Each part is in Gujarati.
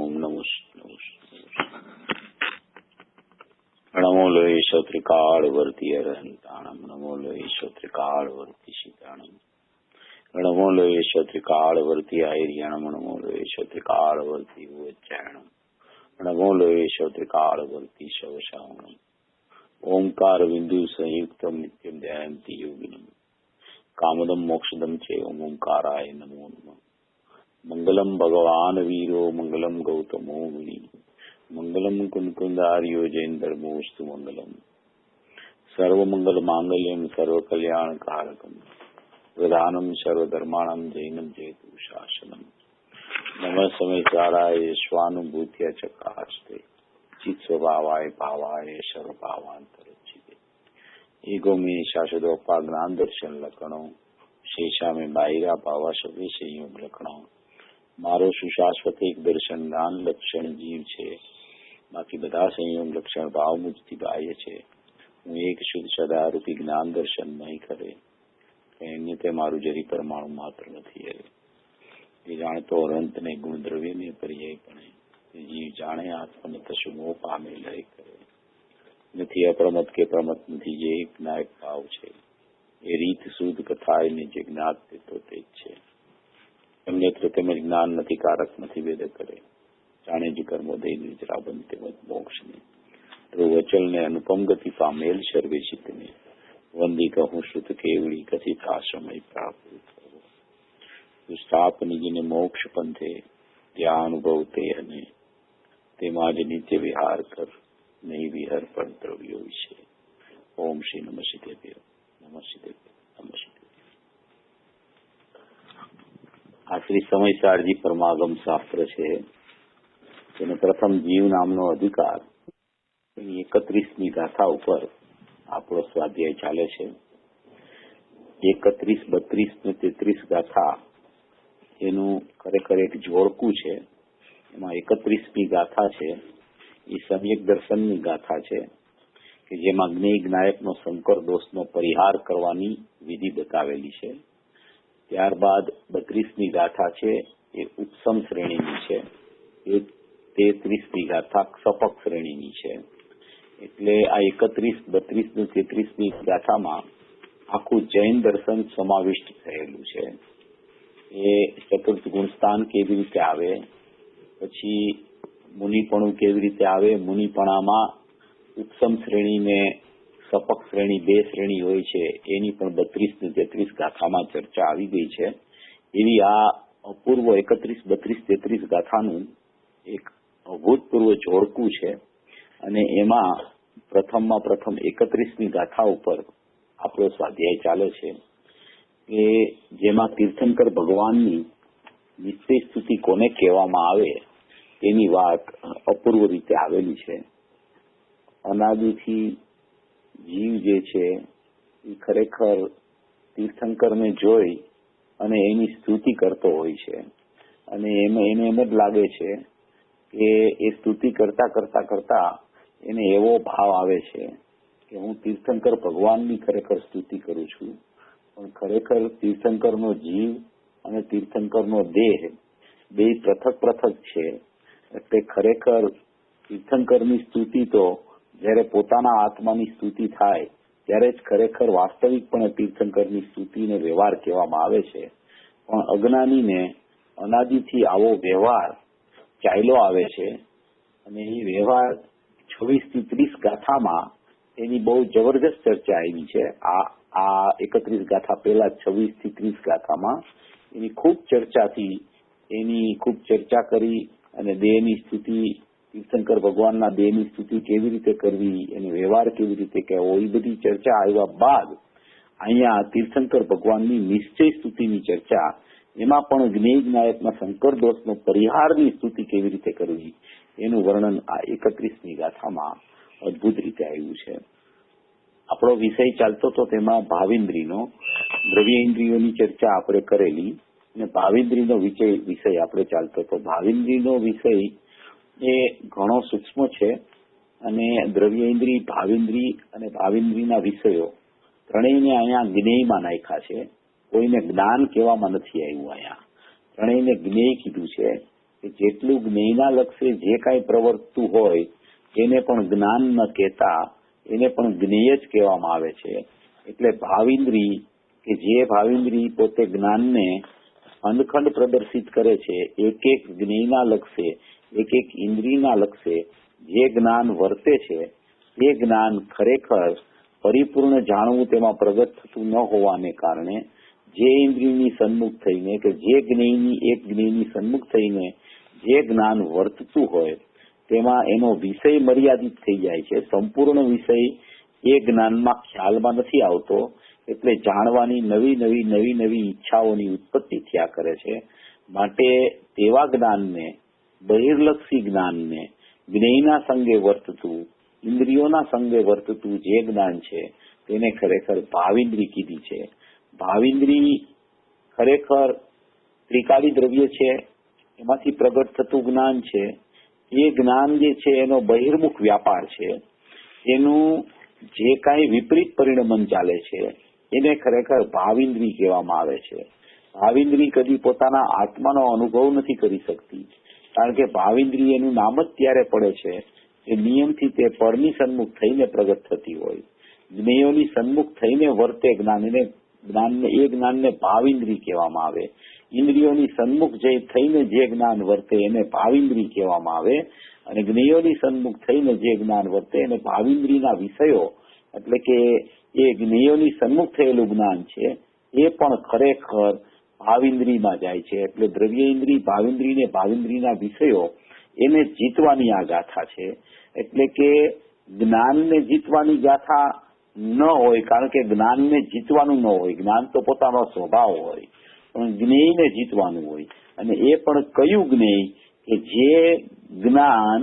नमो नमो लोयेश त्रिकालवर्ती अरहंताणम नमो लोयेश त्रिकालवर्ती सीताणम नमो लोयेश त्रिकालवर्ती आयर्याणम नमो लोयेश त्रिकालवर्ती उच्चारणम नमो लोयेश त्रिकालवर्ती शवशावणम ओंकार बिंदु संयुक्तम नित्यम ध्यायन्ति योगिनम कामदम मोक्षदम चे ओंकाराय नमो नमः मंगलम भगवान वीरो मंगलम गौतमो मुनि मंगलम कुंकुंदार्यो जैनधर्मोस्तु मंगलम सर्वमंगल मांगल्यम सर्व कल्याण कारकम प्रधानम सर्वधर्माणम जैनम जयतु शासनम नमः समयसाराय स्वानुभूत्या चकास्ते चित स्वभावाय भावाय सर्वभावांतरचिते ईगो में शाश्वतोपा ज्ञान दर्शन लक्षणों शेषा में बाहिरा भावा सभी संयोग लक्षणों मारो सुशाश्वत एक दर्शन ज्ञान लक्षण जीव छे बाकी बधा संयोग लक्षण भाव मुझती बाह्य छे हूँ एक शुद्ध सदारूपी ज्ञान दर्शन नहीं करे अन्य मारू जरी परमाणु मात्र नहीं है ये जाणतो अनंत ने गुण द्रव्य ने पर्यायपणे जीव जाने आत्मने कशु मोह पामे लय करे नहीं अप्रमत के प्रमत नहीं ये एक नायक भाव छे ये रीत सूद कथा ने जे ज्ञात तो ते छे अन्यत्र तेमज ज्ञान नहीं कारक नहीं वेद करे जाने जी कर्मोदय निजरा बनते मत मोक्ष ने वचल ने अनुपम गति पामेल सर्वेचित ने वंदी कहूँ श्रुत केवड़ी कथित आश्रम प्राप्त स्थाप निज ने मोक्ष पंथे त्या अनुभव तेमाज नित्य विहार कर नहीं विहर पर द्रव्यो विषय ओम श्री नमः सिद्धेभ्यो नमः सिद्धेभ्यो नमः सिद्धेभ्यो। आ श्री समयसारजी परमागम शास्त्र है જેને પ્રથમ જીવ નામનો અધિકાર 31મી ગાથા ઉપર આપણો સ્વાધ્યાય ચાલે છે 31, 32 ને 33 ગાથા એનું ખરેખર એક જોડકું છે એમાં 31મી ગાથા છે એ સમ્યક દર્શનની ગાથા છે કે જેમાં જ્ઞેય જ્ઞાયકનો સંકર દોષનો પરિહાર કરવાની વિધિ બતાવેલી છે ત્યારબાદ 32મી ગાથા છે એ ઉપસમ શ્રેણીની છે 33મી ગાથા સપક શ્રેણીની છે એટલે આ 31, 32 ને 33મી ગાથામાં આખું જૈન દર્શન સમાવિષ્ટ થયેલું છે એ ચતુર્થ ગુણસ્થાન કેવી રીતે આવે પછી મુનિપણું કેવી રીતે આવે મુનિપણામાં ઉપસમ શ્રેણી ને સપક શ્રેણી બે શ્રેણી હોય છે એની પણ 32 ને 33 ગાથામાં ચર્ચા આવી ગઈ છે એવી આ અપૂર્વ 31, 32, 33 ગાથાનું એક અભૂતપૂર્વ જોડકું છે અને એમાં પ્રથમમાં પ્રથમ 31મી ગાથા ઉપર આપણો સ્વાધ્યાય ચાલે છે કે જેમાં તીર્થંકર ભગવાનની નિશ્ચય સ્તુતિ કોને કહેવામાં આવે તેની વાત અપૂર્વ રીતે આવેલી છે અનાદિથી જીવ જે છે એ ખરેખર તીર્થંકરને જોઈ અને એની સ્તુતિ કરતો હોય છે અને એને એમ જ લાગે છે કે એ સ્તુતિ કરતા કરતા કરતા એને એવો ભાવ આવે છે કે હું તીર્થંકર ભગવાનની ખરેખર સ્તુતિ કરું છું પણ ખરેખર તીર્થંકરનો જીવ અને તીર્થંકરનો દેહ બે પૃથક પૃથક છે એટલે ખરેખર તીર્થંકરની સ્તુતિ તો જ્યારે પોતાના આત્માની સ્તુતિ થાય ત્યારે જ ખરેખર વાસ્તવિકપણે તીર્થંકરની સ્તુતિને વ્યવહાર કહેવામાં આવે છે પણ અજ્ઞાનીને અનાદિથી આવો વ્યવહાર ચાલ્યો આવે છે અને એ વ્યવહાર 26 થી 30 ગાથામાં એની બહુ જબરજસ્ત ચર્ચા આવી છે આ 31 ગાથા પહેલા 26 થી 30 ગાથામાં એની ખૂબ ચર્ચાથી એની ખૂબ ચર્ચા કરી અને દેહની સ્તુતિ તીર્થંકર ભગવાનના દેહની સ્તુતિ કેવી રીતે કરવી એનો વ્યવહાર કેવી રીતે કહેવો એ બધી ચર્ચા આવ્યા બાદ અહીંયા તીર્થંકર ભગવાનની નિશ્ચય સ્તુતિની ચર્ચા એમાં પણ જ્ઞેય જ્ઞાયકના સંકર દોષનો પરિહારની સ્તુતિ કેવી રીતે કરવી એનું વર્ણન આ 31મી ગાથામાં અદભુત રીતે આવ્યું છે આપણો વિષય ચાલતો તો તેમાં ભાવિન્દ્રીનો દ્રવ્યેન્દ્રિયોની ચર્ચા આપણે કરેલી અને ભાવિન્દ્રીનો વિષય આપણે ચાલતો તો ભાવિન્દ્રીનો વિષય એ ઘણો સૂક્ષ્મ છે અને દ્રવ્યેન્દ્રી ભાવિન્દ્રી અને ભાવિન્દ્રીના વિષયો ત્રણેયને અહીંયા જ્ઞેયમાં નાખ્યા છે કોઈને જ્ઞાન કહેવામાં નથી આવ્યું અહીંયા ત્રણેયને જ્ઞેય કીધું છે કે જેટલું જ્ઞેયના લક્ષે જે કાંઈ પ્રવર્તતું હોય એને પણ જ્ઞાન ન કહેતા એને પણ જ્ઞેય જ કહેવામાં આવે છે. એટલે ભાવિન્દ્રી કે જે ભાવિન્દ્રી પોતે જ્ઞાનને ખંડ પ્રદર્શિત કરે છે, એક એક જ્ઞેયના લક્ષે, એક એક ઇન્દ્રિયના લક્ષે જે જ્ઞાન વર્તે છે તે જ્ઞાન ખરેખર પરિપૂર્ણ જાણવું તેમાં પ્રગટ થતું ન હોવાને કારણે જે ઇન્દ્રિયની સન્મુખ થઈને કે જે જ્ઞેયની એક જ્ઞેયની સન્મુખ થઈને જે જ્ઞાન વર્તતું હોય તેમાં એનો વિષય મર્યાદિત થઈ જાય છે. સંપૂર્ણ વિષય એ જ્ઞાનમાં ખ્યાલમાં નથી આવતો. એટલે જાણવાની નવી ઈચ્છાઓની ઉત્પત્તિ થયા કરે છે. માટે તેવા જ્ઞાનને, બહિર્લક્ષી જ્ઞાનને, જ્ઞેયના સંગે વર્તતું, ઇન્દ્રિયોના સંગે વર્તતું જે જ્ઞાન છે તેને ખરેખર ભાવિન્દ્રી કીધી છે. ભાવિન્દ્રી ખરેખર ત્રિકાળી દ્રવ્ય છે, એમાંથી પ્રગટ થતું જ્ઞાન છે. એ જ્ઞાન જે છે એનો બહિર્મુખ વ્યાપાર છે. એનું જે કાંઈ વિપરીત પરિણમન ચાલે છે એને ખરેખર ભાવિન્દ્રી કહેવામાં આવે છે. ભાવિન્દ્રી કદી પોતાના આત્માનો અનુભવ નથી કરી શકતી, કારણ કે ભાવિન્દ્રી એનું નામ જ ત્યારે પડે છે કે નિયમથી તે પરની સન્મુખ થઈને પ્રગટ થતી હોય. જ્ઞેયોની સન્મુખ થઈને વર્તે જ્ઞાનને ભાવિન્દ્રી કહેવામાં આવે. ઇન્દ્રિયોની સન્મુખ થઈને જે જ્ઞાન વર્તે એને ભાવિન્દ્રી કહેવામાં આવે. અને જ્ઞેયોની સન્મુખ થઈને જે જ્ઞાન વર્તે એને ભાવિન્દ્રીના વિષયો, એટલે કે એ જ્ઞેયોની સન્મુખ થયેલું જ્ઞાન છે એ પણ ખરેખર ભાવિન્દ્રીમાં જાય છે. એટલે દ્રવ્ય ઇન્દ્રિય ભાવિન્દ્રી ને ભાવિન્દ્રીના વિષયો એને જીતવાની આ ગાથા છે. એટલે કે જ્ઞાનને જીતવાની ગાથા ન હોય, કારણ કે જ્ઞાનને જીતવાનું ન હોય. જ્ઞાન તો પોતાનો સ્વભાવ હોય, પણ જ્ઞેયને જીતવાનું હોય. અને એ પણ કયું જ્ઞેય કે જે જ્ઞાન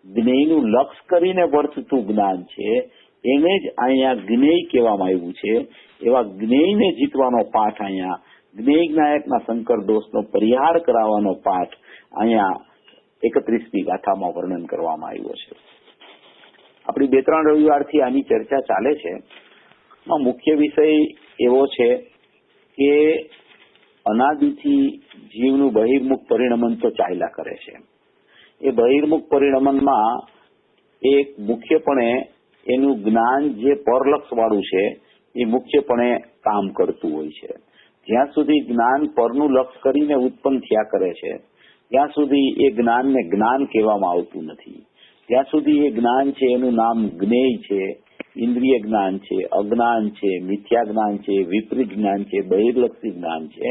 જ્ઞેયનું લક્ષ કરીને વર્તતું જ્ઞાન છે એને જ અહીંયા જ્ઞેય કહેવામાં આવ્યું છે. એવા જ્ઞેયને જીતવાનો પાઠ અહીંયા જ્ઞેય જ્ઞાયકના સંકર દોષનો પરિહાર કરાવવાનો પાઠ અહીંયા 31મી ગાથામાં વર્ણન કરવામાં આવ્યો છે. આપણી 2-3 રવિવારથી આની ચર્ચા ચાલે છે. મુખ્ય વિષય એવો છે કે અનાદિથી જીવનું બહિર્મુખ પરિણમન તો ચાલ્યા કરે છે. એ બહિર્મુખ પરિણમનમાં એક મુખ્યપણે એનું જ્ઞાન જે પરલક્ષ વાળું છે એ મુખ્યપણે કામ કરતું હોય છે. જ્યાં સુધી જ્ઞાન પરનું લક્ષ કરીને ઉત્પન્ન થયા કરે છે ત્યાં સુધી એ જ્ઞાનને જ્ઞાન કહેવામાં આવતું નથી. જ્યાં સુધી એ જ્ઞાન છે એનું નામ જ્ઞેય છે, ઇન્દ્રિય જ્ઞાન છે, અજ્ઞાન છે, મિથ્યા જ્ઞાન છે, વિપરીત જ્ઞાન છે, બહિર્લક્ષી જ્ઞાન છે.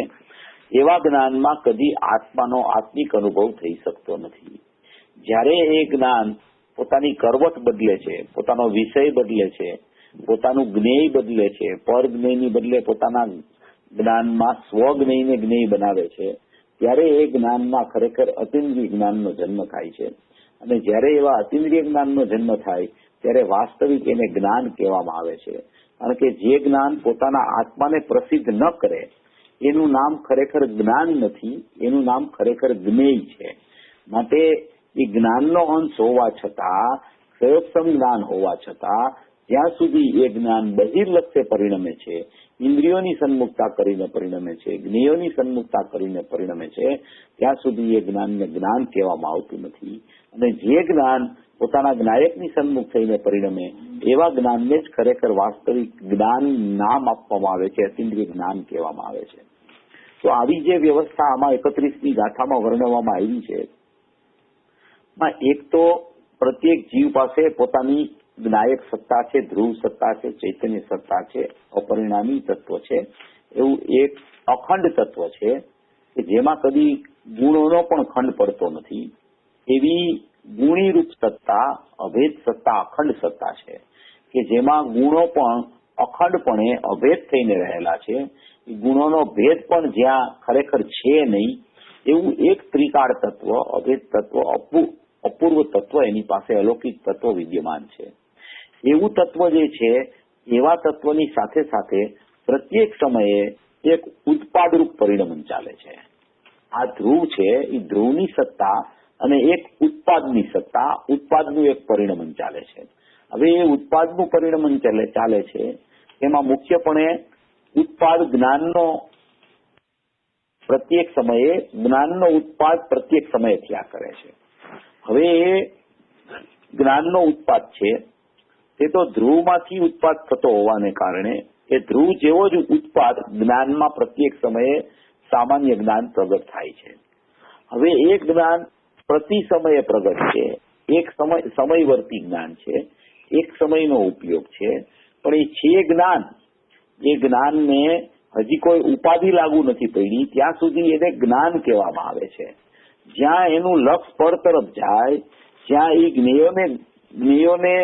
એવા જ્ઞાનમાં કદી આત્માનો આત્મિક અનુભવ થઈ શકતો નથી. જ્યારે એ જ્ઞાન પોતાની કરવટ બદલે છે, પોતાનો વિષય બદલે છે, પોતાનું જ્ઞેય બદલે છે, પર જ્ઞેયની બદલે પોતાના જ્ઞાનમાં સ્વજ્ઞેયને જ્ઞેય બનાવે છે, ત્યારે એ જ્ઞાનમાં ખરેખર અતિન્દ્રિય જ્ઞાનનો જન્મ થાય છે. અને જ્યારે એવા અતિન્દ્રિય જ્ઞાનનો જન્મ થાય ત્યારે વાસ્તવિક એને જ્ઞાન કહેવામાં આવે છે. કારણ કે જે જ્ઞાન પોતાના આત્માને પ્રસિદ્ધ ન કરે એનું નામ ખરેખર જ્ઞાન નથી, એનું નામ ખરેખર જ્ઞેય છે. માટે એ જ્ઞાનનો અંશ હોવા છતાં, પ્રયોગક્ષમ જ્ઞાન હોવા છતાં જ્યાં સુધી એ જ્ઞાન બહિર્લક્ષે પરિણમે છે, ઇન્દ્રિયોની સન્મુખતા કરીને પરિણમે છે, જ્ઞેયોની સન્મુખતા કરીને પરિણમે છે, ત્યાં સુધી એ જ્ઞાનને જ્ઞાન કહેવામાં આવતું નથી. અને જે જ્ઞાન પોતાના જ્ઞાયકની સન્મુખ થઈને પરિણમે એવા જ્ઞાનને જ ખરેખર વાસ્તવિક જ્ઞાન નામ આપવામાં આવે છે, અતિન્દ્રિય જ્ઞાન કહેવામાં આવે છે. તો આવી જે વ્યવસ્થા આમાં 31મી ગાથામાં વર્ણવવામાં આવી છે, એક તો પ્રત્યેક જીવ પાસે પોતાની જ્ઞાયક સત્તા છે, ધ્રુવ સત્તા છે, ચૈતન્ય સત્તા છે, અપરિણામી તત્વ છે. એવું એક અખંડ તત્વ છે કે જેમાં કદી ગુણોનો પણ ખંડ પડતો નથી. એવી ગુણીરૂપ સત્તા, અભેદ સત્તા, અખંડ સત્તા છે કે જેમાં ગુણો પણ અખંડપણે અભેદ થઈને રહેલા છે. ગુણોનો ભેદ પણ જ્યાં ખરેખર છે નહીં એવું એક ત્રિકાળ તત્વ, અભેદ તત્વ, અપૂર્વ તત્વ એની પાસે અલૌકિક તત્વ વિદ્યમાન છે. એવું તત્વ જે છે એવા તત્વની સાથે સાથે પ્રત્યેક સમયે એક ઉત્પાદરૂપ પરિણમન ચાલે છે. આ ધ્રુવ છે એ ધ્રુવની સત્તા અને એક ઉત્પાદની સત્તા, ઉત્પાદનું એક પરિણમન ચાલે છે. હવે એ ઉત્પાદનું પરિણમન ચાલે છે એમાં મુખ્યપણે ઉત્પાદ જ્ઞાનનો પ્રત્યેક સમયે જ્ઞાનનો ઉત્પાદ પ્રત્યેક સમયે થયા કરે છે. હવે એ જ્ઞાનનો ઉત્પાદ છે તે તો ધ્રુવમાંથી ઉત્પાદ થતો હોવાને કારણે એ ધ્રુવ જેવો જ ઉત્પાદ જ્ઞાનમાં પ્રત્યેક સમયે સામાન્ય જ્ઞાન પ્રગટ થાય છે. હવે એ જ્ઞાન પ્રતિ સમયે પ્રગટ છે, એક સમયવર્તી જ્ઞાન છે, એક સમયનો ઉપયોગ છે, પણ એ છે જ્ઞાન, એ જ્ઞાનને હજી કોઈ ઉપાધિ લાગુ નથી પડી ત્યાં સુધી એને જ્ઞાન કહેવામાં આવે છે. જ્યાં એનું લક્ષ પર તરફ જાય, જ્યાં એ જ્ઞેયોને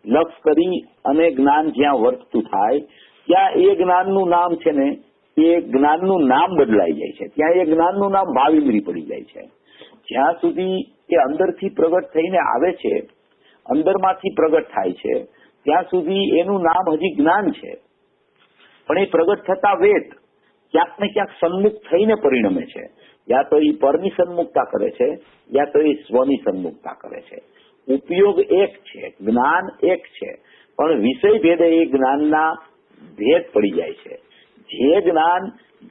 લક્ષ કરી અને જ્ઞાન જ્યાં વર્તતું થાય ત્યાં એ જ્ઞાનનું નામ છે ને એ જ્ઞાનનું નામ બદલાઈ જાય છે, ત્યાં એ જ્ઞાનનું નામ ભાવિન્દ્રી પડી જાય છે. જ્યાં સુધી એ અંદરથી પ્રગટ થઈને આવે છે, અંદરમાંથી પ્રગટ થાય છે, ત્યાં સુધી એનું નામ હજી જ્ઞાન છે. પણ એ પ્રગટ થતા વેત ક્યાંક ને ક્યાંક સન્મુખ થઈને પરિણમે છે. યા તો એ પરની સન્મુખતા કરે છે, યા તો એ સ્વની સન્મુખતા કરે છે. ઉપયોગ એક છે, જ્ઞાન એક છે, પણ વિષય ભેદે એ જ્ઞાનના ભેદ પડી જાય છે. જે જ્ઞાન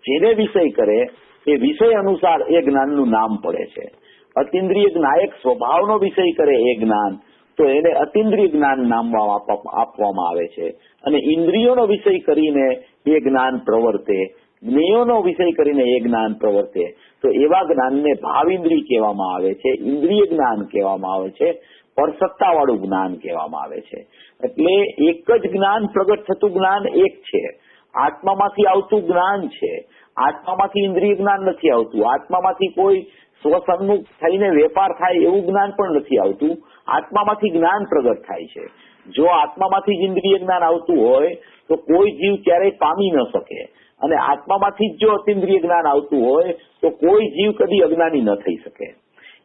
જેને વિષય કરે એ વિષય અનુસાર એ જ્ઞાનનું નામ પડે છે. અતિન્દ્રિય જ્ઞાયક સ્વભાવનો વિષય કરે એ જ્ઞાન તો એને અતિન્દ્રિય જ્ઞાન નામ આપવામાં આવે છે. અને ઇન્દ્રિયોનો વિષય કરીને એ જ્ઞાન પ્રવર્તે, જ્ઞેયોનો વિષય કરીને એ જ્ઞાન પ્રવર્તે તો એવા જ્ઞાનને ભાવિન્દ્રિય કહેવામાં આવે છે, ઇન્દ્રિય જ્ઞાન કહેવામાં આવે છે, પરસત્તાવાળું જ્ઞાન કહેવામાં આવે છે. એટલે એક જ જ્ઞાન પ્રગટ થતું જ્ઞાન એક છે, આત્મામાંથી આવતું જ્ઞાન છે. આત્મામાંથી ઇન્દ્રિય જ્ઞાન નથી આવતું, આત્મામાંથી કોઈ સ્વસન્મુખ થઈને વેપાર થાય એવું જ્ઞાન પણ નથી આવતું. આત્મામાંથી જ્ઞાન પ્રગટ થાય છે. જો આત્મામાંથી જ ઇન્દ્રિય જ્ઞાન આવતું હોય તો કોઈ જીવ ક્યારેય પામી ન શકે, અને આત્મામાંથી જ જો અતિન્દ્રિય જ્ઞાન આવતું હોય તો કોઈ જીવ કદી અજ્ઞાની ન થઈ શકે.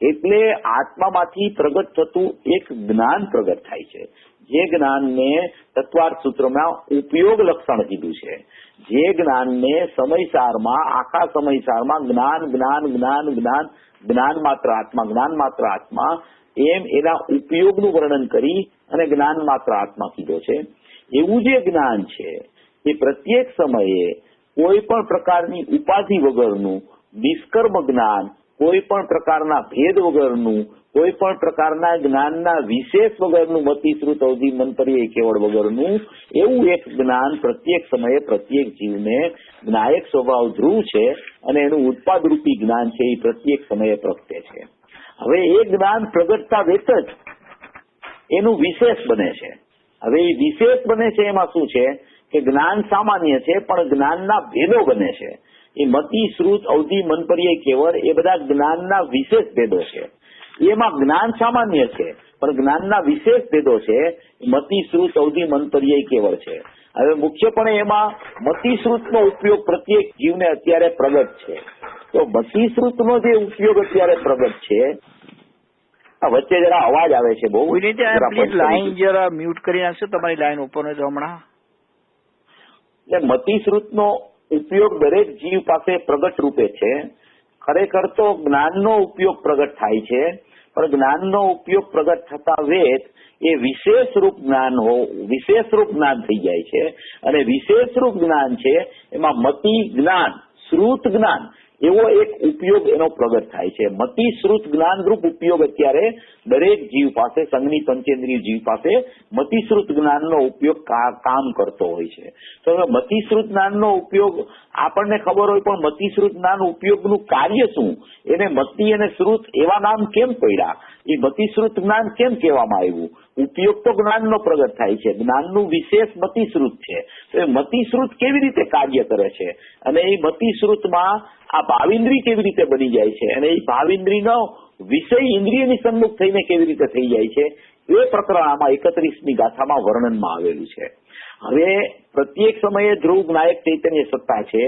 એટલે આત્મામાંથી પ્રગટ થતું એક જ્ઞાન પ્રગટ થાય છે, જે જ્ઞાનને તત્વાર્થ સૂત્રમાં ઉપયોગ લક્ષણ કીધું છે. જે જ્ઞાનને સમયસારમાં આખા સમયસારમાં જ્ઞાન જ્ઞાન જ્ઞાન જ્ઞાન જ્ઞાન માત્ર આત્મા, જ્ઞાન માત્ર આત્મા એમ એના ઉપયોગનું વર્ણન કરી અને જ્ઞાન માત્ર આત્મા કીધો છે. એવું જે જ્ઞાન છે એ પ્રત્યેક સમયે કોઈ પણ પ્રકારની ઉપાધિ વગરનું નિષ્કર્મ જ્ઞાન, કોઈ પણ પ્રકારના ભેદ વગરનું, કોઈ પણ પ્રકારના જ્ઞાનના વિશેષ વગરનું, મતિશ્રુત અવધિ મંતરીય કેવળ વગરનું એવું એક જ્ઞાન પ્રત્યેક સમયે પ્રત્યેક જીવને જ્ઞાયક સ્વભાવ ધ્રુવ છે અને એનું ઉત્પાદરૂપી જ્ઞાન છે એ પ્રત્યેક સમયે પ્રગટે છે. હવે એ જ્ઞાન પ્રગટતા વેત જ એનું વિશેષ બને છે. હવે એ વિશેષ બને છે એમાં શું છે કે જ્ઞાન સામાન્ય છે પણ જ્ઞાનના ભેદો બને છે. એ મતિ, શ્રુત, અવધિ, મનપર્યય, કેવળ એ બધા જ્ઞાનના વિશેષ ભેદો છે. એમાં જ્ઞાન સામાન્ય છે પણ જ્ઞાનના વિશેષ ભેદો છે. મતિ, શ્રુત, અવધિ, મનપર્યય, કેવળ છે. હવે મુખ્યપણે એમાં મતિ શ્રુતનો ઉપયોગ પ્રત્યેક જીવને અત્યારે પ્રગટ છે. તો મતિ શ્રુતનો જે ઉપયોગ અત્યારે પ્રગટ છે, વચ્ચે જરા અવાજ આવે છે બહુ, લાઈન જરા મ્યુટ કરી નાખશો તમારી લાઈન ઉપર તો હમણાં. એટલે મતિશ્રુતનો ઉપયોગ દરેક જીવ પાસે પ્રગટ રૂપે છે. ખરેખર તો જ્ઞાનનો ઉપયોગ પ્રગટ થાય છે પણ જ્ઞાનનો ઉપયોગ પ્રગટ થતા વેત એ વિશેષ રૂપ જ્ઞાન થઈ જાય છે. અને વિશેષ રૂપ જ્ઞાન છે એમાં મતિ જ્ઞાન, શ્રુત જ્ઞાન એવો એક ઉપયોગ એનો પ્રગટ થાય છે. મતિ શ્રુત જ્ઞાન રૂપ ઉપયોગ અત્યારે દરેક જીવ પાસે, સંઘની પંચેન્દ્રિય જીવ પાસે મતિશ્રુત જ્ઞાનનો ઉપયોગ કામ કરતો હોય છે. તો મતિશ્રુત જ્ઞાનનો ઉપયોગ આપણને ખબર હોય પણ મતિશ્રુત જ્ઞાન ઉપયોગનું કાર્ય શું, એને મતિ અને શ્રુત એવા નામ કેમ પડ્યા, એ મતિશ્રુત જ્ઞાન કેમ કહેવામાં આવ્યું? ઉપયોગ તો જ્ઞાનનો પ્રગટ થાય છે, જ્ઞાનનું વિશેષ મતિશ્રુત છે. તો એ મતિશ્રુત કેવી રીતે કાર્ય કરે છે અને એ મતિશ્રુતમાં આ ભાવિન્દ્રી કેવી રીતે બની જાય છે અને એ ભાવિન્દ્રીનો વિષય ઇન્દ્રિયની સન્મુખ થઈને કેવી રીતે થઈ જાય છે એ પ્રકરણ આમાં 31મી ગાથામાં વર્ણનમાં આવેલું છે. હવે પ્રત્યેક સમયે ધ્રુવ જ્ઞાયક ચૈતન્ય સત્તા છે,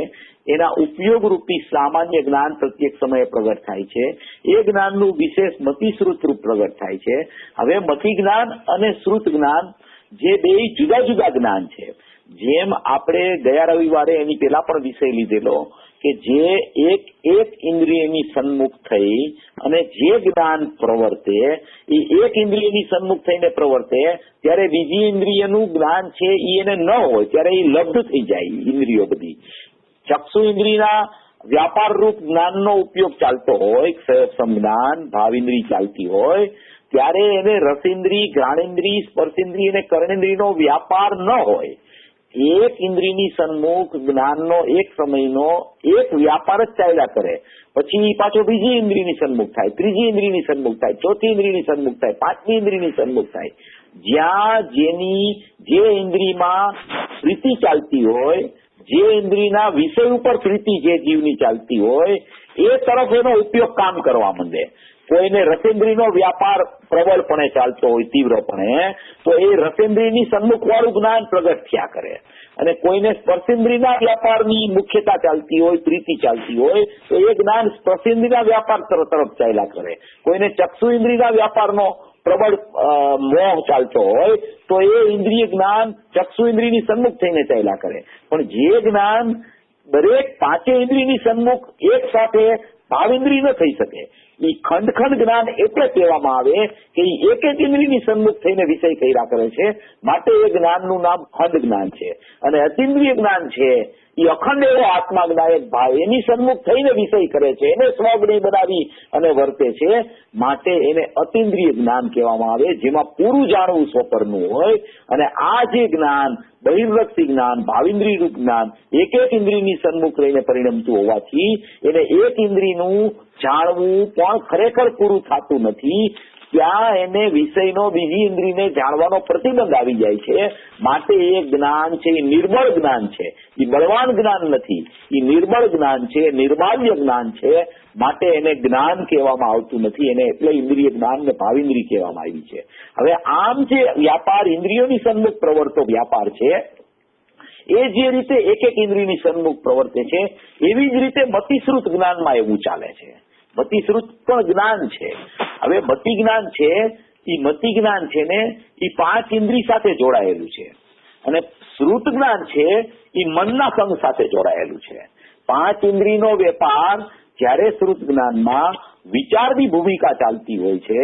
એના ઉપયોગ રૂપી સામાન્ય જ્ઞાન પ્રત્યેક સમયે પ્રગટ થાય છે. એ જ્ઞાનનું વિશેષ મતિશ્રુત રૂપ પ્રગટ થાય છે. હવે મતિ જ્ઞાન અને શ્રુત જ્ઞાન જે બે જુદા જુદા જ્ઞાન છે, જેમ આપણે ગયા રવિવારે એની પેલા પણ વિષય લીધેલો કે જે એક ઇન્દ્રિયની સન્મુખ થઈ અને જે જ્ઞાન પ્રવર્તે એ એક ઇન્દ્રિયની સન્મુખ થઈને પ્રવર્તે ત્યારે બીજી ઇન્દ્રિયનું જ્ઞાન છે એ એને ન હોય ત્યારે એ લબ્ધ થઈ જાય. ઇન્દ્રિયો બધી ચક્ષુ ઇન્દ્રિયના વ્યાપાર રૂપ જ્ઞાનનો ઉપયોગ ચાલતો હોય, સંજ્ઞાન ભાવિન્દ્રી ચાલતી હોય, ત્યારે એને રસેન્દ્રી, ઘ્રાણેન્દ્રી, સ્પર્શેન્દ્રી અને કર્ણેન્દ્રીનો વ્યાપાર ન હોય. એક ઇન્દ્રિયની સન્મુખ જ્ઞાનનો એક સમયનો એક વ્યાપાર જ ચાલ્યા કરે. પછી પાછો બીજી ઇન્દ્રિયની સન્મુખ થાય, ત્રીજી ઇન્દ્રિયની સન્મુખ થાય, ચોથી ઇન્દ્રિયની સન્મુખ થાય, પાંચમી ઇન્દ્રિયની સન્મુખ થાય. જ્યાં જે ઇન્દ્રિયમાં પ્રીતિ ચાલતી હોય, જે ઇન્દ્રિયના વિષય ઉપર પ્રીતિ જે જીવની ચાલતી હોય, એ તરફ એનો ઉપયોગ કામ કરવા માંડે. કોઈને રસેન્દ્રીનો વ્યાપાર પ્રબળપણે ચાલતો હોય, તીવ્રપણે, તો એ રસેન્દ્રીની સન્મુખ વાળું જ્ઞાન પ્રગટ થયા કરે. અને કોઈને સ્પર્શેન્દ્રીના વ્યાપારની મુખ્યતા ચાલતી હોય, પ્રીતિ ચાલતી હોય, તો એ જ્ઞાન સ્પર્શેન્દ્રીના વ્યાપાર તરફ ચાલ્યા કરે. કોઈને ચક્ષુ ઇન્દ્રિયના વ્યાપારનો પ્રબળ મોહ ચાલતો હોય, તો એ ઇન્દ્રિય જ્ઞાન ચક્ષુ ઇન્દ્રિયની સન્મુખ થઈને ચાલ્યા કરે. પણ જે જ્ઞાન દરેક પાંચે ઇન્દ્રિયની સન્મુખ એક સાથે ભાવેન્દ્રિય ન થઈ શકે, એ ખંડ જ્ઞાન એટલે કહેવામાં આવે કે એક એક ઇન્દ્રિયની સન્મુખ થઈને વિષય કર્યા કરે છે. માટે એ જ્ઞાનનું નામ ખંડ જ્ઞાન છે. અને અતિન્દ્રિય જ્ઞાન છે એ અખંડ એવો આત્મા જ્ઞાયક ભાવ એની સન્મુખ થઈને વિષય કરે છે, એને સ્વગણી બનાવી અને વર્તે છે. માટે એને અતિન્દ્રિય જ્ઞાન કહેવામાં આવે, જેમાં પૂરું જાણવું સ્વપરનું હોય. અને આ જે જ્ઞાન બહિર્લક્ષી જ્ઞાન, ભાવિન્દ્રિય રૂપ જ્ઞાન એક એક ઇન્દ્રિયની સન્મુખ રહીને પરિણમતું હોવાથી એને એક ઇન્દ્રિયનું જાણવું પણ ખરેખર પૂરું થતું નથી. ત્યાં એને વિષયનો બીજી ઇન્દ્રિયને જાણવાનો પ્રતિબંધ આવી જાય છે. માટે એ જ્ઞાન છે એ નિર્બળ જ્ઞાન છે, એ બળવાન જ્ઞાન નથી, એ નિર્બળ જ્ઞાન છે, નિર્માલ્ય જ્ઞાન છે. માટે એને જ્ઞાન કહેવામાં આવતું નથી, એને એટલે ઇન્દ્રિય જ્ઞાન ને ભાવિન્દ્રિય કહેવામાં આવી છે. હવે આમ જે વ્યાપાર ઇન્દ્રિયોની સન્મુખ પ્રવર્તો વ્યાપાર છે, એ જે રીતે એક એક ઇન્દ્રિયની સન્મુખ પ્રવર્તે છે, એવી જ રીતે મતિશ્રુત જ્ઞાનમાં એવું ચાલે છે. મતિશ્રુત પણ જ્ઞાન છે. હવે મતિ જ્ઞાન છે, એ મતિ જ્ઞાન છે ને એ પાંચ ઇન્દ્રિય સાથે જોડાયેલું છે. અને શ્રુત જ્ઞાન છે એ મનના સંગ સાથે જોડાયેલું છે. પાંચ ઇન્દ્રિયનો વેપાર જ્યારે શ્રુત જ્ઞાનમાં વિચારની ભૂમિકા ચાલતી હોય છે,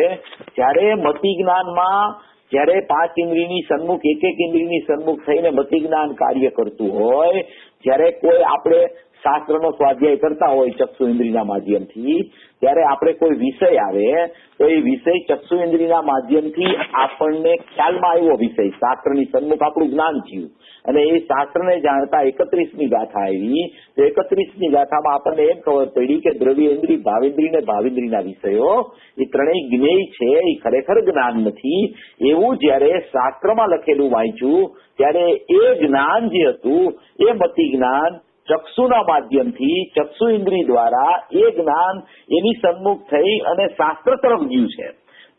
ત્યારે મતિ જ્ઞાનમાં જ્યારે પાંચ ઇન્દ્રિયની સન્મુખ એક એક ઇન્દ્રિયની સન્મુખ થઈને મતિ જ્ઞાન કાર્ય કરતું હોય, જ્યારે કોઈ આપણે શાસ્ત્રનો સ્વાધ્યાય કરતા હોય ચક્ષુ ઇન્દ્રિયના માધ્યમથી, ત્યારે આપણે કોઈ વિષય આવે તો એ વિષય ચક્ષુ ઇન્દ્રિયના માધ્યમથી આપણને ખ્યાલમાં આવ્યો વિષય, શાસ્ત્રની સન્મુખ આપણું જ્ઞાન થયું. અને એ શાસ્ત્રને જાણતા 31મી ગાથા આવી, તો 31મી ગાથામાં આપણને એમ ખબર પડી કે દ્રવ્ય ઇન્દ્રિય, ભાવેન્દ્રિય ને ભાવેન્દ્રિયના વિષયો એ ત્રણેય જ્ઞેય છે, એ ખરેખર જ્ઞાન નથી. એવું જયારે શાસ્ત્રમાં લખેલું વાંચ્યું, ત્યારે એ જ્ઞાન જે હતું એ મતિ જ્ઞાન ચક્ષુના માધ્યમથી ચક્ષુ ઇન્દ્રિય દ્વારા એ જ્ઞાન એની સન્મુખ થઈ અને શાસ્ત્ર તરફ ગયું છે.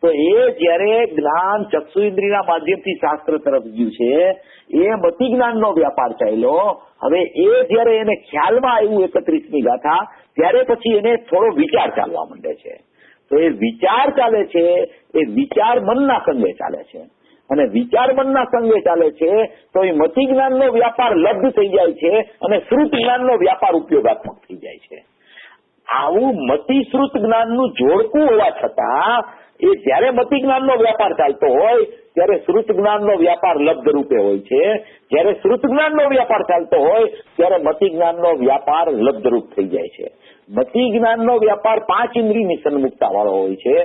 તો એ જયારે જ્ઞાન ચક્ષુ ઇન્દ્રિયના માધ્યમથી શાસ્ત્ર તરફ ગયું છે, એ મતિ જ્ઞાનનો વ્યાપાર ચાલ્યો. હવે એ જયારે એને ખ્યાલમાં આવ્યું 31મી ગાથા, ત્યારે પછી એને થોડો વિચાર ચાલવા માંડે છે. તો એ વિચાર ચાલે છે, એ વિચાર મનના સંગે ચાલે છે. અને વિચાર મનના સંગે ચાલે છે તો એ મતિ જ્ઞાનનો વ્યાપાર લબ્ધ થઈ જાય છે અને શ્રુત જ્ઞાનનો વ્યાપાર ઉપયોગાત્મક થઈ જાય છે. આવું મતિ શ્રુત જ્ઞાનનું જોડકું હોવા છતાં એ જયારે મતિ જ્ઞાનનો વ્યાપાર ચાલતો હોય ત્યારે શ્રુત જ્ઞાનનો વ્યાપાર લબ્ધ રૂપે હોય છે. જયારે શ્રુત જ્ઞાનનો વ્યાપાર ચાલતો હોય ત્યારે મતિ જ્ઞાનનો વ્યાપાર લબ્ધ રૂપ થઈ જાય છે. મતિ જ્ઞાનનો વ્યાપાર પાંચ ઇન્દ્રિયની સન્મુખતા વાળો હોય છે.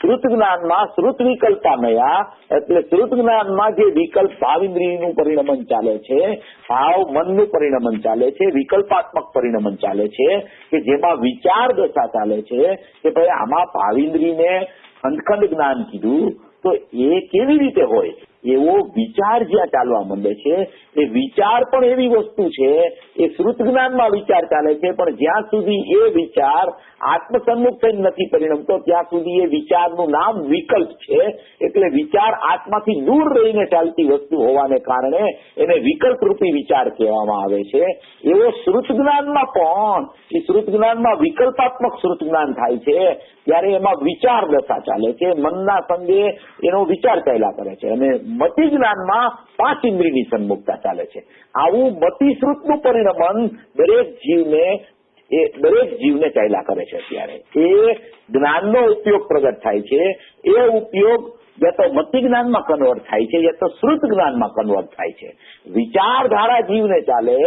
શ્રુત જ્ઞાનમાં શ્રુત વિકલ્પામયા, એટલે શ્રુત જ્ઞાનમાં જે વિકલ્પ ભાવિન્દ્રિયનું પરિણમન ચાલે છે, ભાવ મનનું પરિણમન ચાલે છે, વિકલ્પાત્મક પરિણમન ચાલે છે, કે જેમાં વિચાર દશા ચાલે છે કે ભાઈ આમાં ભાવિન્દ્રિયને ખંડ જ્ઞાન કીધું તો એ કેવી રીતે હોય, એવો વિચાર જ્યાં ચાલવા માંડે છે, એ વિચાર પણ એવી વસ્તુ છે, એ શ્રુત જ્ઞાનમાં વિચાર ચાલે છે, પણ જ્યાં સુધી એ વિચાર આત્મસન્મુખ થઈને નથી પરિણમતો ત્યાં સુધી એ વિચારનું નામ વિકલ્પ છે. એટલે વિચાર આત્માથી દૂર રહીને ચાલતી વસ્તુ હોવાને કારણે એને વિકલ્પ રૂપી વિચાર કહેવામાં આવે છે. એવો શ્રુત જ્ઞાનમાં પણ એ શ્રુત જ્ઞાનમાં વિકલ્પાત્મક શ્રુત જ્ઞાન થાય છે ત્યારે એમાં વિચાર દશા ચાલે છે, મનના સંગે એનો વિચાર ચાલ્યા કરે છે. અને મતિ જ્ઞાનમાં પાંચ ઇન્દ્રિયની સન્મુખતા ચાલે છે. આવું મતિ શ્રુતનું પરિણમન દરેક જીવને ચાલ્યા કરે છે. ત્યારે એ જ્ઞાનનો ઉપયોગ પ્રગટ થાય છે. એ ઉપયોગ યા તો મતિ જ્ઞાનમાં કન્વર્ટ થાય છે, યા તો શ્રુત જ્ઞાનમાં કન્વર્ટ થાય છે. વિચારધારા જીવને ચાલે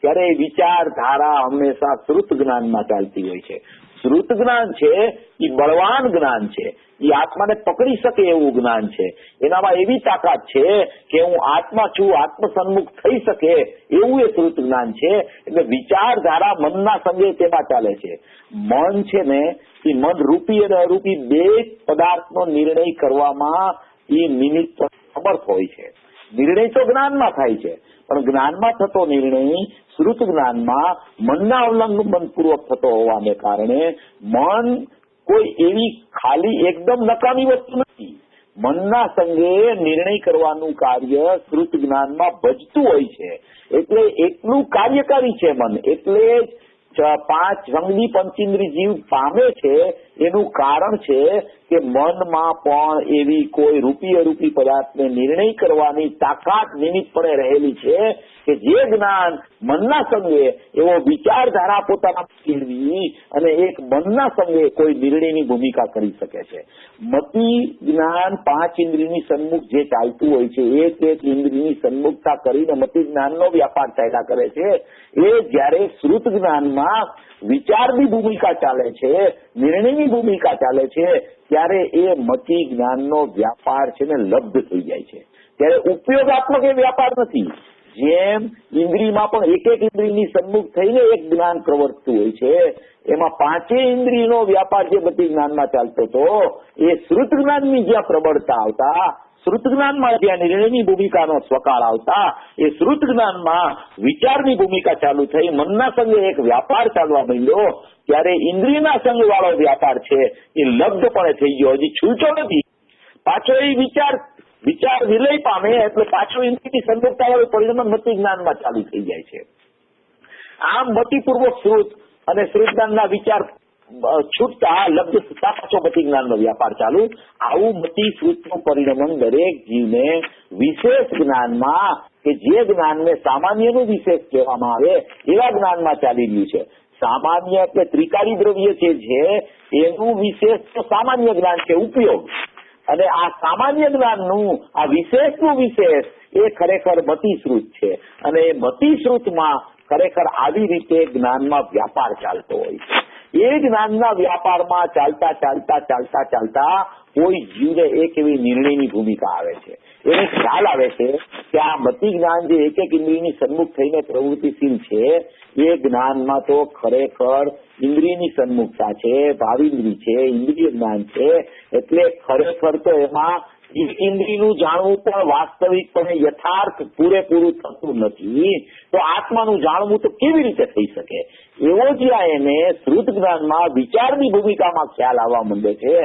ત્યારે વિચારધારા હંમેશા શ્રુત જ્ઞાનમાં ચાલતી હોય છે. શ્રુત જ્ઞાન છે એ બળવાન જ્ઞાન છે, એ આત્માને પકડી શકે એવું જ્ઞાન છે. એનામાં એવી તાકાત છે કે હું આત્મા છું, આત્મસન્મુખ થઈ શકે એવું એ શ્રુત જ્ઞાન છે. એટલે વિચારધારા મનના સંગે તેમાં ચાલે છે. મન છે ને એ મન રૂપી અને અરૂપી બે પદાર્થનો નિર્ણય કરવામાં એ નિમિત્ત સમર્થ હોય છે. નિર્ણય તો જ્ઞાનમાં થાય છે, પણ જ્ઞાનમાં થતો નિર્ણય શ્રુત જ્ઞાનમાં મનના અવલંબન પૂર્વક થતો હોવાને કારણે મન કોઈ એવી ખાલી એકદમ નકામી વસ્તુ નથી. મનના સંગે નિર્ણય કરવાનું કાર્ય શ્રુત જ્ઞાનમાં ભજતું હોય છે. એટલે એટલું કાર્યકારી છે મન. એટલે જ પાંચ સંગની પંચેન્દ્રિય જીવ પામે છે એનું કારણ છે કે મનમાં પણ એવી કોઈ રૂપી અરૂપી પદાર્થને નિર્ણય કરવાની તાકાત નિમિત્તપણે રહેલી છે કે જે જ્ઞાન મનના સંગે એવો વિચારધારા પોતાના કેળવી અને એક મનના સંગે કોઈ નિર્ણયની ભૂમિકા કરી શકે છે. મતિ જ્ઞાન પાંચ ઇન્દ્રિયની સન્મુખ જે ચાલતું હોય છે, એક ઇન્દ્રિયની સન્મુખતા કરીને મતિ જ્ઞાનનો વ્યાપાર ચાલ્યા કરે છે. એ જ્યારે શ્રુત જ્ઞાનમાં વિચારની ભૂમિકા ચાલે છે, નિર્ણયની ભૂમિકા ચાલે છે, ત્યારે એ મતિ જ્ઞાનનો વ્યાપાર છે ને લબ્ધ થઈ જાય છે. ત્યારે ઉપયોગાત્મક એ વ્યાપાર નથી. જેમ ઇન્દ્રિયમાં પણ એક ઇન્દ્રિયની સન્મુખ થઈને એક જ્ઞાન પ્રવર્તતું હોય છે, એમાં પાંચેય ઇન્દ્રિયનો વ્યાપાર જે મતિ જ્ઞાનમાં ચાલતો હતો એ શ્રુત જ્ઞાનની જ્યાં પ્રબળતા આવતા, શ્રુત જ્ઞાનમાં જ્યાં નિર્ણયની ભૂમિકાનો સ્વકાર આવતા, એ શ્રુત જ્ઞાનમાં વિચારની ભૂમિકા ચાલુ થઈ, મનના સંગે એક વ્યાપાર ચાલવા માંડ્યો, ત્યારે ઇન્દ્રિયના સંગ વાળો વ્યાપાર છે એ લબ્ધપણે થઈ ગયો. હજી છૂટો નથી. પાછો એ વિચાર વિલય પામે એટલે પાછો ઇન્દ્રિયની સન્મુખતા વાળું પરિણામ મતિ જ્ઞાનમાં ચાલુ થઈ જાય છે. આમ મતિપૂર્વક શ્રુત અને શ્રુત જ્ઞાનના વિચાર છૂટતા લબ્ધ થતા પાછો મતિ જ્ઞાનનો વ્યાપાર ચાલુ. આવું મતિ શ્રુતનું પરિણમન દરેક જીવને વિશેષ જ્ઞાનમાં કે જે જ્ઞાનને સામાન્યનું વિશેષ કહેવામાં આવે એવા જ્ઞાનમાં ચાલી રહ્યું છે. સામાન્ય એટલે ત્રિકારી દ્રવ્ય છે એનું વિશેષ તો સામાન્ય જ્ઞાન છે, ઉપયોગ. અને આ સામાન્ય જ્ઞાનનું આ વિશેષનું વિશેષ એ ખરેખર મતિશ્રુત છે. અને એ મતિશ્રુતમાં ખરેખર આવી રીતે જ્ઞાનમાં વ્યાપાર ચાલતો હોય છે. એ જ્ઞાનના વ્યાપારમાં ચાલતા કોઈ જીવને એક એવી નિર્ણયની ભૂમિકા આવે છે. એને ખ્યાલ આવે છે કે આ મતિ જ્ઞાન જે એક ઇન્દ્રિયની સન્મુખ થઈને પ્રવૃત્તિશીલ છે, એ જ્ઞાનમાં તો ખરેખર ઇન્દ્રિયની સન્મુખતા છે, ભાવિન્દ્રિય છે, ઇન્દ્રિય જ્ઞાન છે. એટલે ખરેખર તો એમાં ઇન્દ્રિયનું જાણવું પણ વાસ્તવિકપણે યથાર્થ પૂરેપૂરું થતું નથી. તો આત્માનું જાણવું તો કેવી રીતે થઈ શકે? એવો જ્યાં એને શ્રુત જ્ઞાનમાં વિચારની ભૂમિકામાં ખ્યાલ આવવા માંડે છે,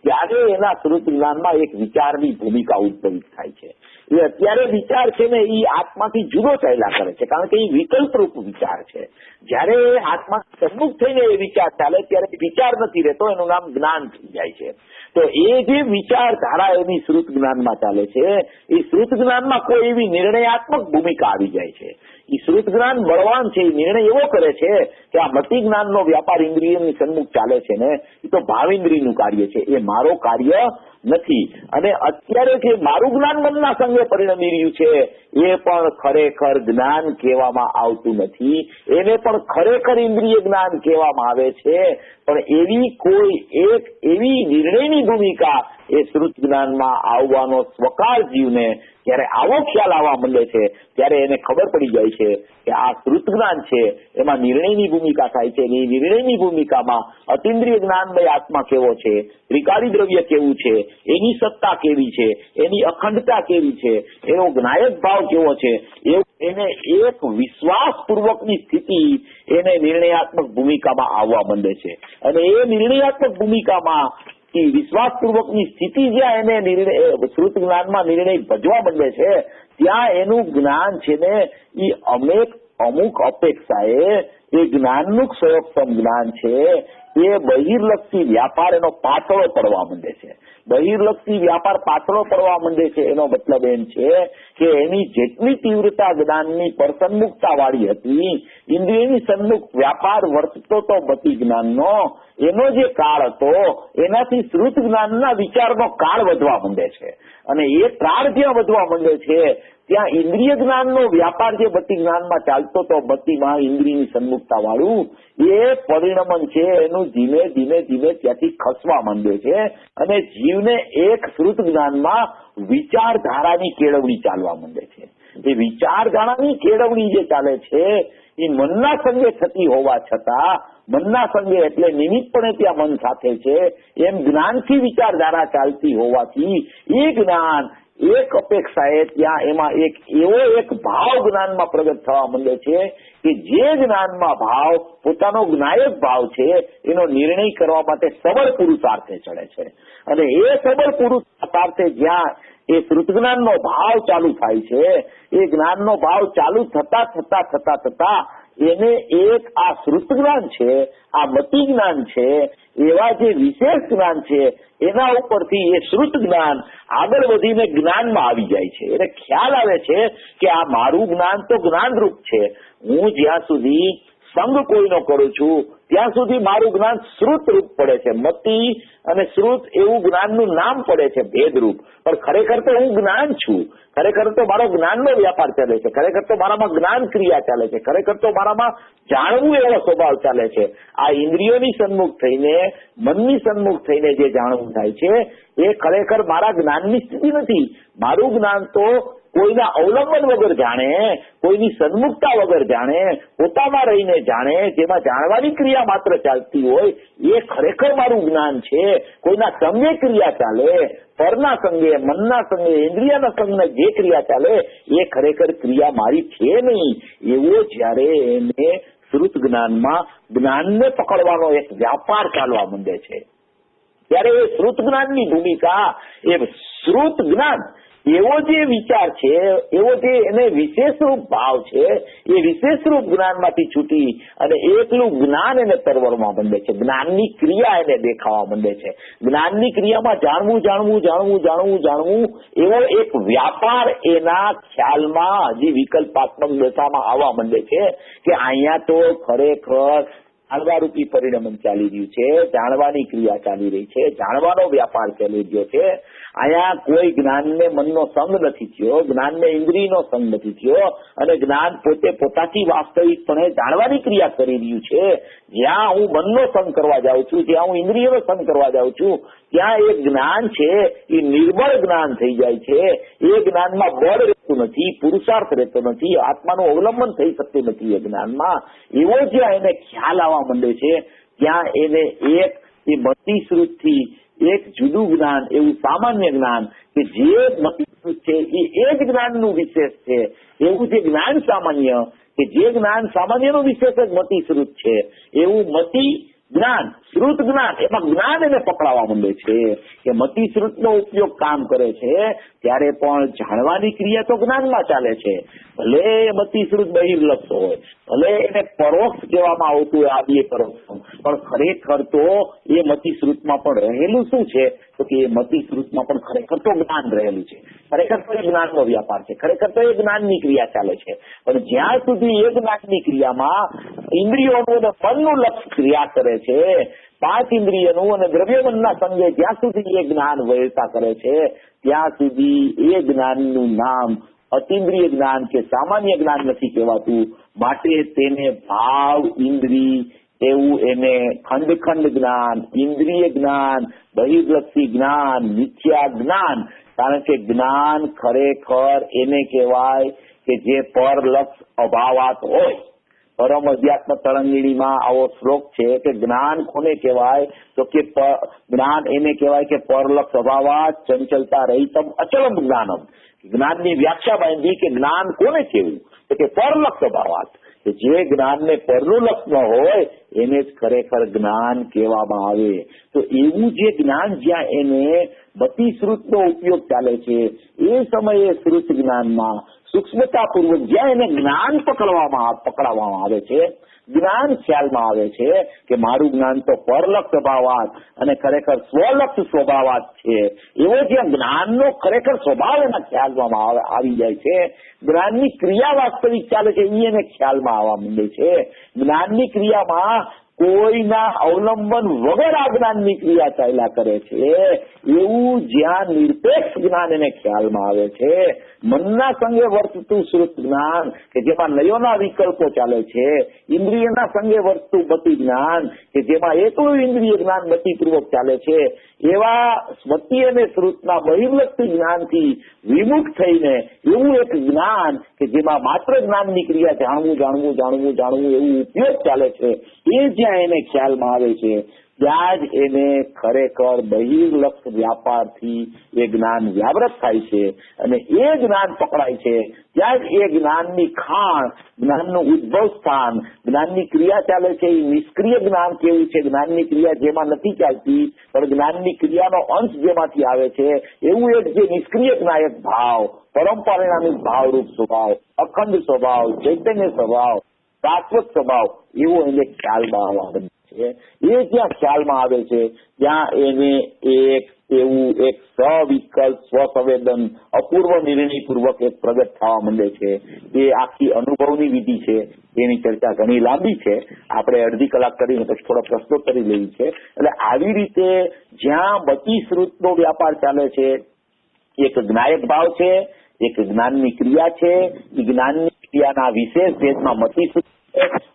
ત્યારે એના શ્રુત જ્ઞાનમાં એક વિચારની ભૂમિકા ઉદ્ભવિત થાય છે. એ અત્યારે વિચાર છે ને એ આત્માથી જુદો ચાલ્યા કરે છે, કારણ કે એ વિકલ્પરૂપ વિચાર છે. જયારે આત્મા સન્મુખ થઈને એ વિચાર ચાલે ત્યારે વિચાર નથી રહેતો, એનું નામ જ્ઞાન થઈ જાય છે. તો એ જે વિચારધારા એની શ્રુત જ્ઞાનમાં ચાલે છે, એ શ્રુત જ્ઞાનમાં કોઈ એવી નિર્ણયાત્મક ભૂમિકા આવી જાય છે. એ શ્રુત જ્ઞાન બળવાન છે. એ નિર્ણય એવો કરે છે કે આ મતિ જ્ઞાનનો વ્યાપાર ઇન્દ્રિયની સન્મુખ ચાલે છે ને, એ તો ભાવેન્દ્રિયનું કાર્ય છે, એ મારો કાર્ય નથી. અને અત્યારે જે મારું જ્ઞાન મનના સંગે પરિણમી રહ્યું છે એ પણ ખરેખર જ્ઞાન કહેવામાં આવતું નથી. એને પણ ખરેખર ઇન્દ્રિય જ્ઞાન કહેવામાં આવે છે. પણ એવી કોઈ એક એવી નિર્ણયની ભૂમિકા એ શ્રુત જ્ઞાનમાં આવવાનો સ્વકાર જીવને જ્યારે આવો ખ્યાલ આવવા માંડે છે ત્યારે એને ખબર પડી જાય છે કે આ શ્રુત જ્ઞાન છે એમાં નિર્ણયની ભૂમિકા થાય છે. એ નિર્ણયની ભૂમિકામાં અતિન્દ્રિય જ્ઞાનમય આત્મા કેવો છે, ત્રિકારી દ્રવ્ય કેવું છે, એની સત્તા કેવી છે, એની અખંડતા કેવી છે, એનો જ્ઞાયક ભાવ કેવો છે, એને એક વિશ્વાસપૂર્વકની સ્થિતિ એને નિર્ણયાત્મક ભૂમિકામાં આવવા માંડે છે. અને એ નિર્ણયાત્મક ભૂમિકામાં વિશ્વાસપૂર્વકની સ્થિતિ જ્યાં એને શ્રુત જ્ઞાનમાં નિર્ણય ભજવા માંડે છે, ત્યાં એનું જ્ઞાન છે ને એ અમુક અપેક્ષાએ એ જ્ઞાનનું ક્ષયોક્ષમ જ્ઞાન છે એ બહિર્લક્ષી વ્યાપાર એનો પાતળો પડવા માંડે છે. બહિર્લક્ષી વ્યાપાર પાતળો પડવા માંડે છે એનો મતલબ એમ છે કે એની જેટલી તીવ્રતા જ્ઞાનની પરસન્મુખતા વાળી હતી, ઇન્દ્રિયની સન્મુખ વ્યાપાર વર્તતો તો મતિ જ્ઞાનનો, એનો જે કાળ હતો એનાથી શ્રુત જ્ઞાનના વિચારનો કાળ વધવા માંડે છે, અને એ કાળ જ્યાં વધવા માંડે છે ત્યાં ઇન્દ્રિય જ્ઞાનનો વ્યાપાર જે મતિ જ્ઞાનમાં ચાલતો હતો, મતિમાં ઇન્દ્રિયની સન્મુખતા વાળું એ પરિણમન છે એનું ધીમે ધીમે ધીમે ત્યાંથી ખસવા માંડે છે, અને જીવને એક શ્રુત જ્ઞાનમાં વિચારધારાની કેળવણી ચાલવા માંડે છે. એ વિચારધારાની કેળવણી જે ચાલે છે એ મનના સંગે થતી હોવા છતાં, મનના સંગે એટલે નિમિત્તપણે ત્યાં મન સાથે છે એમ જ્ઞાનથી વિચારધારા ચાલતી હોવાથી એ જ્ઞાન એક અપેક્ષાએ ત્યાં એમાં એક એવો એક ભાવ જ્ઞાનમાં પ્રગટ થવા માંડે છે કે જે જ્ઞાનમાં ભાવ પોતાનો જ્ઞાયક ભાવ છે એનો નિર્ણય કરવા માટે સબળ પુરુષાર્થે ચડે છે, અને એ સબળ પુરુષાર્થે જ્યાં એ શ્રુત જ્ઞાનનો ભાવ ચાલુ થાય છે, એ જ્ઞાનનો ભાવ ચાલુ થતા થતા થતા થતા એને એક આ શ્રુત જ્ઞાન છે, આ મતિ જ્ઞાન છે, એવા જે વિશેષ જ્ઞાન છે એના ઉપરથી એ શ્રુત જ્ઞાન આગળ વધીને જ્ઞાનમાં આવી જાય છે. એને ખ્યાલ આવે છે કે આ મારું જ્ઞાન તો જ્ઞાનરૂપ છે, હું જ્યાં સુધી સંગ કોઈનો કરું છું ત્યાં સુધી મારું જ્ઞાન શ્રુત રૂપ પડે છે. મતિ અને શ્રુત એવું જ્ઞાનનું નામ પડે છે ભેદરૂપ, પણ ખરેખર તો હું જ્ઞાન છું, ખરેખર તો મારો જ્ઞાનનો વ્યાપાર ચાલે છે, ખરેખર તો મારામાં જ્ઞાન ક્રિયા ચાલે છે, ખરેખર તો મારામાં જાણવું એવો સ્વભાવ ચાલે છે. આ ઇન્દ્રિયોની સન્મુખ થઈને, મનની સન્મુખ થઈને જે જાણવું થાય છે એ ખરેખર મારા જ્ઞાનની સ્થિતિ નથી. મારું જ્ઞાન તો કોઈના અવલંબન વગર જાણે, કોઈની સન્મુખતા વગર જાણે, પોતામાં રહીને જાણે, જેમાં જાણવાની ક્રિયા માત્ર ચાલતી હોય એ ખરેખર મારું જ્ઞાન છે. કોઈના સંગે ક્રિયા ચાલે, પરના સંગે, મનના સંગે, ઇન્દ્રિયના સંગે જે ક્રિયા ચાલે એ ખરેખર ક્રિયા મારી છે નહીં. એવો જયારે એને શ્રુત જ્ઞાનમાં જ્ઞાનને પકડવાનો એક વ્યાપાર ચાલવા માંડે છે ત્યારે એ શ્રુત જ્ઞાનની ભૂમિકા, એ શ્રુત જ્ઞાન એવો જે વિચાર છે, એવો જે એને વિશેષ રૂપ ભાવ છે, એ વિશેષ રૂપ જ્ઞાનમાંથી છૂટી અને એકલું જ્ઞાન એને પરવરવા માંડે છે. જ્ઞાનની ક્રિયા એને દેખાવા માંડે છે. જ્ઞાનની ક્રિયામાં જાણવું જાણવું જાણવું જાણવું જાણવું એવો એક વ્યાપાર એના ખ્યાલમાં હજી વિકલ્પાત્મક દશામાં આવવા માંડે છે કે અહીંયા તો ખરેખર જાણવારૂપી પરિણમન ચાલી રહ્યું છે, જાણવાની ક્રિયા ચાલી રહી છે, જાણવાનો વ્યાપાર ચાલી રહ્યો છે. અહીંયા કોઈ જ્ઞાનને મનનો સંગ નથી થયો, જ્ઞાનને ઇન્દ્રિયનો સંગ નથી થયો, અને જ્ઞાન પોતે પોતાથી વાસ્તવિકપણે જાણવાની ક્રિયા કરી રહ્યું છે. જ્યાં હું મનનો સંગ કરવા જાઉં છું, જ્યાં હું ઇન્દ્રિયનો સંગ કરવા જાઉં છું, ત્યાં એ જ્ઞાન છે એ નિર્બળ જ્ઞાન થઈ જાય છે. એ જ્ઞાનમાં બળ રહેતું નથી, પુરુષાર્થ રહેતો નથી, આત્માનું અવલંબન થઈ શકતું નથી. એ જ્ઞાનમાં એવો જ્યાં એને ખ્યાલ આવવા માંડે છે ત્યાં એને એક એ મતિ શ્રુતથી એક જુદું જ્ઞાન, એવું સામાન્ય જ્ઞાન કે જે મતિ શ્રુત છે એ જ જ્ઞાનનું વિશેષ છે. એવું જે જ્ઞાન સામાન્ય કે જે જ્ઞાન સામાન્યનું વિશેષ જ મતિ શ્રુત છે, એવું મતિ જ્ઞાન, શ્રુત જ્ઞાન, એમાં જ્ઞાન એને પકડાવા માંડે છે કે મતિ શ્રુતનો ઉપયોગ કામ કરે છે ત્યારે પણ જાણવાની ક્રિયા તો જ્ઞાનમાં ચાલે છે. ભલે મતિ શ્રુત બહિર્લક્ષ હોય, ભલે એને પરોક્ષ કહેવામાં આવતું હોય, આદિ પરોક્ષ, પણ ખરેખર તો એ મતિ શ્રુતમાં પણ રહેલું શું છે તો કે એ મતિ શ્રુતમાં પણ ખરેખર તો જ્ઞાન રહેલું છે. ખરેખર તો એ જ્ઞાનનો વ્યાપાર છે, ખરેખર તો એ જ્ઞાનની ક્રિયા ચાલે છે. પણ જ્યાં સુધી એ જ્ઞાનની ક્રિયામાં ઇન્દ્રિયોનું અને મનનું લક્ષ ક્રિયા કરે છે, પાંચ ઇન્દ્રિયનું અને દ્રવ્યમનના સંગે જ્યાં સુધી એ જ્ઞાન વહેતા કરે છે ત્યાં સુધી એ જ્ઞાનનું નામ અતિન્દ્રિય જ્ઞાન કે સામાન્ય જ્ઞાન નથી કહેવાતું. માટે તેને ભાવ ઇન્દ્રિય એવું એને ખંડ ખંડ જ્ઞાન, ઇન્દ્રિય જ્ઞાન, બહિર્લક્ષી જ્ઞાન, મિથ્યા જ્ઞાન. કારણ કે જ્ઞાન ખરેખર એને કહેવાય કે જે પરલક્ષ અભાવાત હોય. પરમ અધ્યાત્મ તરંગીણીમાં આવો શ્લોક છે કે જ્ઞાન કોને કહેવાય તો કે જ્ઞાન એને કહેવાય કે પરલક્ષ અભાવાત ચંચલતા રહિતમ અચલમ જ્ઞાનમ. જ્ઞાનની વ્યાખ્યા બાંધી કે જ્ઞાન કોને કહેવું તો કે પરલક્ષ અભાવાત, કે જે જ્ઞાનને પરનું લક્ષ ન હોય એને જ ખરેખર જ્ઞાન કહેવામાં આવે. તો એવું જે જ્ઞાન જ્યાં એને મતિ શ્રુતનો ઉપયોગ ચાલે છે એ સમયે શ્રુત જ્ઞાનમાં સૂક્ષ્મતાપૂર્વક જ્યાં એને જ્ઞાન પકડાવવામાં આવે છે, જ્ઞાન ખ્યાલમાં આવે છે કે મારું જ્ઞાન તો પરલક્ષ સ્વભાવાત અને ખરેખર સ્વલક્ષ સ્વભાવાત છે, એવો જ્યાં જ્ઞાનનો ખરેખર સ્વભાવ એના ખ્યાલમાં આવી જાય છે, જ્ઞાનની ક્રિયા વાસ્તવિક ચાલે છે એ એને ખ્યાલમાં આવવા માંડે છે. જ્ઞાનની ક્રિયામાં કોઈના અવલંબન વગર આ જ્ઞાનની ક્રિયા ચાલ્યા કરે છે એવું જ્યાં નિરપેક્ષ જ્ઞાન એને ખ્યાલમાં આવે છે, મનના સંગે વર્તતું શ્રુત જ્ઞાન કે જેમાં નયોના વિકલ્પો ચાલે છે, ઇન્દ્રિયના સંગે વર્તતું મતિ જ્ઞાન કે જેમાં એકલું ઇન્દ્રિય જ્ઞાન મતિપૂર્વક ચાલે છે, એવા સ્મૃતિ અને શ્રુતના બહિર્લક્ષી જ્ઞાનથી વિમુખ થઈને એવું એક જ્ઞાન કે જેમાં માત્ર જ્ઞાનની ક્રિયા જાણવું જાણવું જાણવું જાણવું એવું ઉપયોગ ચાલે છે, એ જ્યાં એને ખ્યાલમાં આવે છે ત્યાં જ એને ખરેખર બહિર્લક્ષ વ્યાપારથી એ જ્ઞાન વ્યાવૃત થાય છે અને એ જ્ઞાન પકડાય છે. ત્યાં જ એ જ્ઞાનની ખાણ, જ્ઞાનનું ઉદ્ભવ સ્થાન, જ્ઞાનની ક્રિયા ચાલે છે એ નિષ્ક્રિય જ્ઞાન કેવું છે, જ્ઞાનની ક્રિયા જેમાં નથી ચાલતી પણ જ્ઞાનની ક્રિયાનો અંશ જેમાંથી આવે છે એવું એક જે નિષ્ક્રિય જ્ઞાયક ભાવ, પરમ પરિણામિક ભાવરૂપ સ્વભાવ, અખંડ સ્વભાવ, ચૈતન્ય સ્વભાવ, શાશ્વત સ્વભાવ એવો એને ખ્યાલમાં આવવા બને છે. એ જ્યાં ખ્યાલમાં આવે છે ત્યાં એને એક એવું એક સવિકલ્પ સ્વસંવેદન અપૂર્વ નિર્ણયપૂર્વક એક પ્રગટ થવા માંડે છે. એ આખી અનુભવની વિધિ છે, એની ચર્ચા ઘણી લાંબી છે, આપણે અડધી કલાક કરીને પછી થોડા પ્રશ્નો કરી લેવી છે. એટલે આવી રીતે જ્યાં મતિ શ્રુતનો વ્યાપાર ચાલે છે, એક જ્ઞાયક ભાવ છે, એક જ્ઞાનની ક્રિયા છે, એ જ્ઞાનની ક્રિયાના વિશેષ ભેદમાં મતિ શ્રુત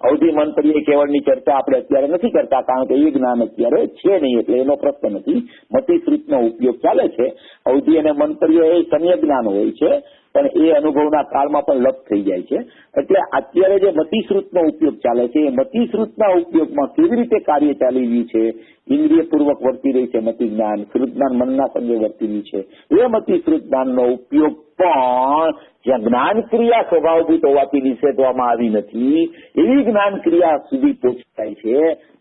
અવધિ મંતરીય કેવળની ચર્ચા આપણે અત્યારે નથી કરતા કારણ કે એ જ્ઞાન અત્યારે છે નહીં એટલે એનો પ્રશ્ન નથી. મતિ શ્રુતનો ઉપયોગ ચાલે છે. અવધિ અને મંતરીય એ સમ્ય જ્ઞાન હોય છે પણ એ અનુભવના કાળમાં પણ લપ થઈ જાય છે. એટલે અત્યારે જે મતિ શ્રુતનો ઉપયોગ ચાલે છે એ મતિ શ્રુતના ઉપયોગમાં કેવી રીતે કાર્ય ચાલી રહ્યું છે, ઇન્દ્રિયપૂર્વક વર્તી રહી છે મતિ જ્ઞાન, શ્રુત જ્ઞાન મનના સંગે વર્તી રહ્યું છે, એ મતિ શ્રુત જ્ઞાનનો ઉપયોગ પણ જ્યાં જ્ઞાન ક્રિયા સ્વભાવભૂત હોવાથી નિષેધવામાં આવી નથી એવી જ્ઞાન ક્રિયા સુધી પહોંચાય છે,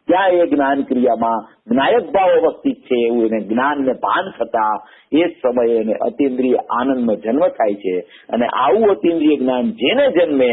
ત્યાં એ જ્ઞાન ક્રિયામાં જ્ઞાયક ભાવ અવસ્થિત છે એવું એને જ્ઞાનને ભાન થતા એ જ સમયે એને અતિન્દ્રિય આનંદનો જન્મ થાય છે. અને આવું અતિન્દ્રિય જ્ઞાન જેને જન્મે